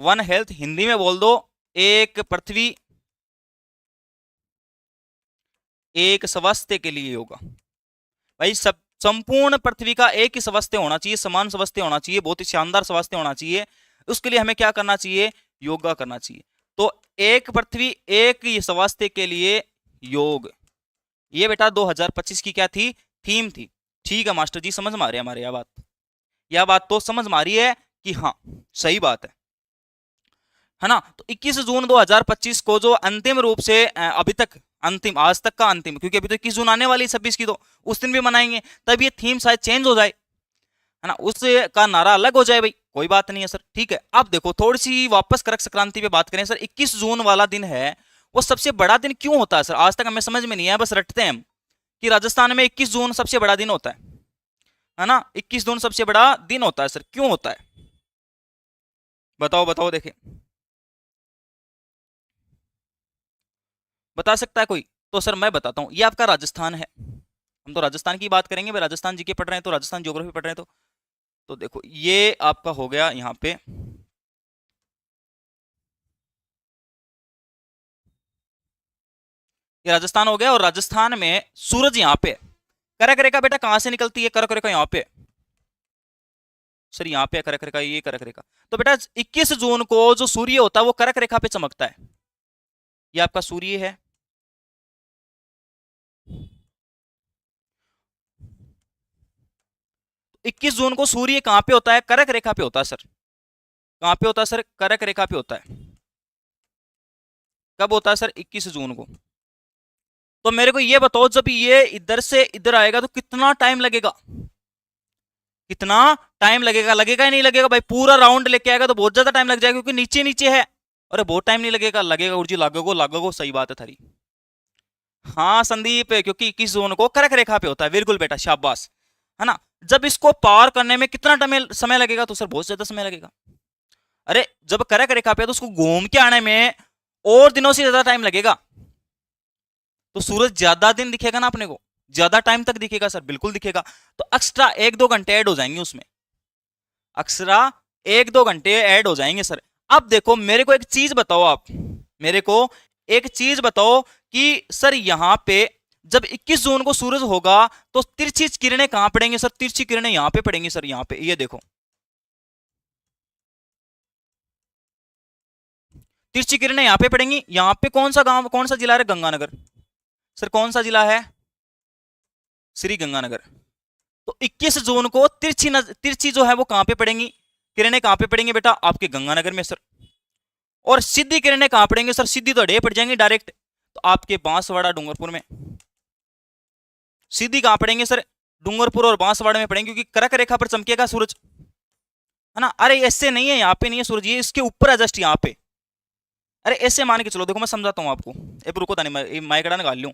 S1: one health. Hindi में बोल दो, एक पृथ्वी एक स्वास्थ्य के लिए योगा। भाई सब संपूर्ण पृथ्वी का एक ही स्वास्थ्य होना चाहिए, समान स्वास्थ्य होना चाहिए, बहुत ही शानदार स्वास्थ्य होना चाहिए। उसके लिए हमें क्या करना चाहिए? योगा करना चाहिए। तो एक पृथ्वी एक स्वास्थ्य के लिए योग, ये बेटा 2025 की क्या थी? थीम थी। ठीक है मास्टर जी, समझ में आ रही है हमारे यह बात तो समझ में आ रही है कि हाँ सही बात है ना। तो 21 जून 2025 को जो अंतिम रूप से अभी तक आज तक का अंतिम, क्योंकि अभी तो 21 जून आने वाली 26 की, तो उस दिन भी मनाएंगे, तब ये थीम शायद चेंज हो जाए, है ना, उसका नारा अलग हो जाए। भाई कोई बात नहीं है सर, ठीक है। अब देखो थोड़ी सी वापस करक संक्रांति पे बात करें सर। 21 जून वाला दिन है, वो सबसे बड़ा दिन क्यों होता है सर? आज तक हमें समझ में नहीं आया, बस रटते हैं हम कि राजस्थान में 21 जून सबसे बड़ा दिन होता है ना। 21 जून सबसे बड़ा दिन होता है सर, क्यों होता है? बताओ देखे, बता सकता है कोई? तो सर मैं बताता हूँ, ये आपका राजस्थान है। हम तो राजस्थान की बात करेंगे, राजस्थान जीके पढ़ रहे हैं तो राजस्थान ज्योग्राफी पढ़ रहे हैं तो देखो ये आपका हो गया यहाँ पे, ये राजस्थान हो गया। और राजस्थान में सूरज यहाँ पे, करक रेखा बेटा कहां से निकलती है? करक रेखा यहाँ पे सर, यहाँ पे करक रेखा, ये करक रेखा। तो बेटा 21 जून को जो सूर्य होता है वो करक रेखा पे चमकता है। ये आपका सूर्य है। 21 जून को सूर्य कहां पे होता है? करक रेखा पे होता है सर। कहां पे होता है सर? करक रेखा पे होता है। कब होता है सर? 21 जून को। तो मेरे को ये बताओ, जब ये इधर से इधर आएगा तो कितना टाइम लगेगा? कितना टाइम लगेगा? लगेगा ही नहीं लगेगा? भाई पूरा राउंड लेके आएगा तो बहुत ज्यादा टाइम लग जाएगा, क्योंकि नीचे नीचे है। अरे बहुत टाइम नहीं लगेगा, लगेगा गुरुजी, लागोगो, सही बात है थारी। हाँ संदीप, क्योंकि 21 जून को करक रेखा पे होता है। बिल्कुल बेटा, शाबाश, है ना। जब इसको पार करने में कितना समय लगेगा? तो सर बहुत ज्यादा समय लगेगा। अरे जब करक रेखा पे है तो उसको घूम के आने में और दिनों से ज्यादा टाइम लगेगा। तो सूरज ज्यादा दिन दिखेगा ना अपने को, ज्यादा टाइम तक दिखेगा सर, बिल्कुल दिखेगा। तो एक्स्ट्रा 1-2 घंटे ऐड हो जाएंगे उसमें, एक्स्ट्रा 1-2 घंटे ऐड हो जाएंगे सर। अब देखो मेरे को एक चीज बताओ, आप मेरे को एक चीज बताओ कि सर यहाँ पे जब 21 जून को सूरज होगा तो तिरछी किरणें कहां पड़ेंगी सर? तिरछी किरणें यहाँ पे पड़ेंगी सर, यहाँ पे, ये देखो तिरछी किरणें यहाँ पे पड़ेंगी। यहाँ पे कौन सा गांव, कौन सा जिला है? गंगानगर सर। कौन सा जिला है? श्री गंगानगर। तो 21 जून को तिरछी जो है वो कहां पे पड़ेंगी? किरणें कहां पे पड़ेंगी बेटा? आपके गंगानगर में सर। और सीधी किरणें कहां पड़ेंगे सर? सीधी तो डे पड़ जाएंगे डायरेक्ट, तो आपके बांसवाड़ा डूंगरपुर में। सीधी कहां पड़ेंगे सर? डूंगरपुर और बांसवाड़ा में पड़ेंगे, क्योंकि कर्क रेखा पर चमकेगा सूरज, है ना। अरे ऐसे नहीं है, यहाँ पे नहीं है सूरज, ये इसके ऊपर है जस्ट यहाँ पे। अरे ऐसे मान के चलो, देखो मैं समझाता हूँ आपको, एक रुको था नहीं माइकड़ा निकाल लूं।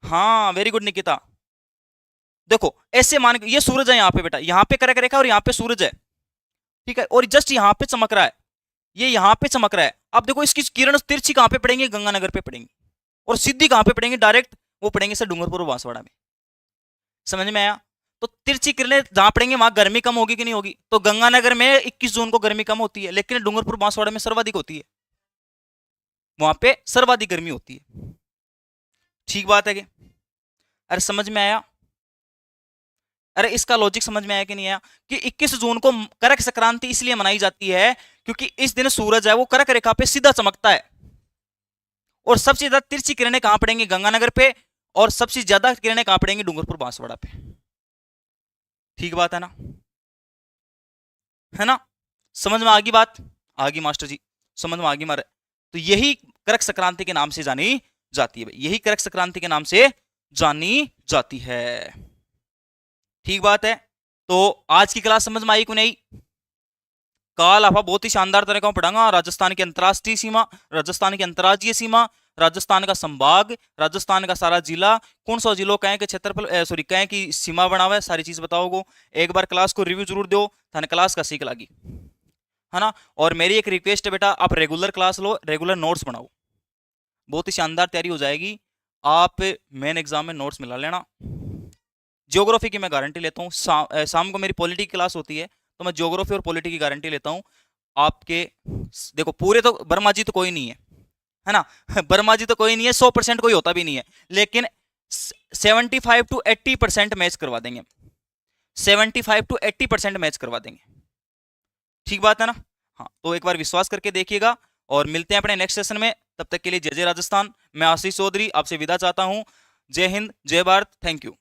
S1: हाँ वेरी गुड निकिता, देखो ऐसे मान के, ये सूरज है यहाँ पे बेटा, यहाँ पे कर्क रेखा और यहाँ पे सूरज है, ठीक है, और जस्ट यहाँ पे चमक रहा है, ये यहाँ पे चमक रहा है। अब देखो इसकी किरण तिरछी कहां पे पड़ेंगे? गंगानगर पे पड़ेंगे, और सीधी कहां पे पड़ेंगे? डायरेक्ट वो पड़ेंगे सर डूंगरपुर और बांसवाड़ा में। समझ में आया? तो तिरछी किरणें जहां पड़ेंगे वहां गर्मी कम होगी कि नहीं होगी? तो गंगानगर में 21 जून को गर्मी कम होती है, लेकिन डूंगरपुर बांसवाड़ा में सर्वाधिक होती है, वहां पे सर्वाधिक गर्मी होती है। ठीक बात है कि? अरे समझ में आया? अरे इसका लॉजिक समझ में आया कि नहीं आया? कि 21 जून को कर्क संक्रांति इसलिए मनाई जाती है क्योंकि इस दिन सूरज है वो कर्क रेखा पे सीधा चमकता है, और सबसे ज्यादा तिरछी किरणें कहां पड़ेंगी? गंगानगर पे, और सबसे ज्यादा किरणें कहां पड़ेंगी? डूंगरपुर बांसवाड़ा पे। ठीक बात है ना? है ना? समझ में आ गई बात? आ गई मास्टर जी, समझ में आ गई मारे। तो यही कर्क संक्रांति के नाम से जानी जाती है, यही कर्क संक्रांति के नाम से जानी जाती है। ठीक बात है। तो आज की क्लास समझ में आई कि नहीं? काल आपा बहुत ही शानदार तरीका पढ़ाऊंगा, राजस्थान की अंतरराष्ट्रीय सीमा, राजस्थान की अंतर्राज्यीय सीमा, राजस्थान का संभाग, राजस्थान का सारा जिला, कौन सा जिलों कहें के क्षेत्रफल सॉरी कहें की सीमा बना हुआ है, सारी चीज बताओगे। एक बार क्लास को रिव्यू जरूर दो, थाने क्लास का सीख लगी, है ना। और मेरी एक रिक्वेस्ट है बेटा, आप रेगुलर क्लास लो, रेगुलर नोट्स बनाओ, बहुत ही शानदार तैयारी हो जाएगी। आप मेन एग्जाम में नोट्स मिला लेना। ज्योग्राफी की मैं गारंटी लेता हूँ, शाम को मेरी पॉलिटी की क्लास होती है, तो मैं ज्योग्राफी और पॉलिटी की गारंटी लेता हूँ आपके। देखो पूरे तो बर्माजी तो कोई नहीं है ना बर्माजी तो कोई नहीं है, 100% कोई होता भी नहीं है, लेकिन 75 to 80% मैच करवा देंगे, 75 to 80% मैच करवा देंगे। ठीक बात है ना? हाँ, तो एक बार विश्वास करके देखिएगा, और मिलते हैं अपने नेक्स्ट सेशन में। तब तक के लिए जय जय राजस्थान। मैं आशीष चौधरी आपसे विदा चाहता हूँ। जय हिंद, जय भारत, थैंक यू।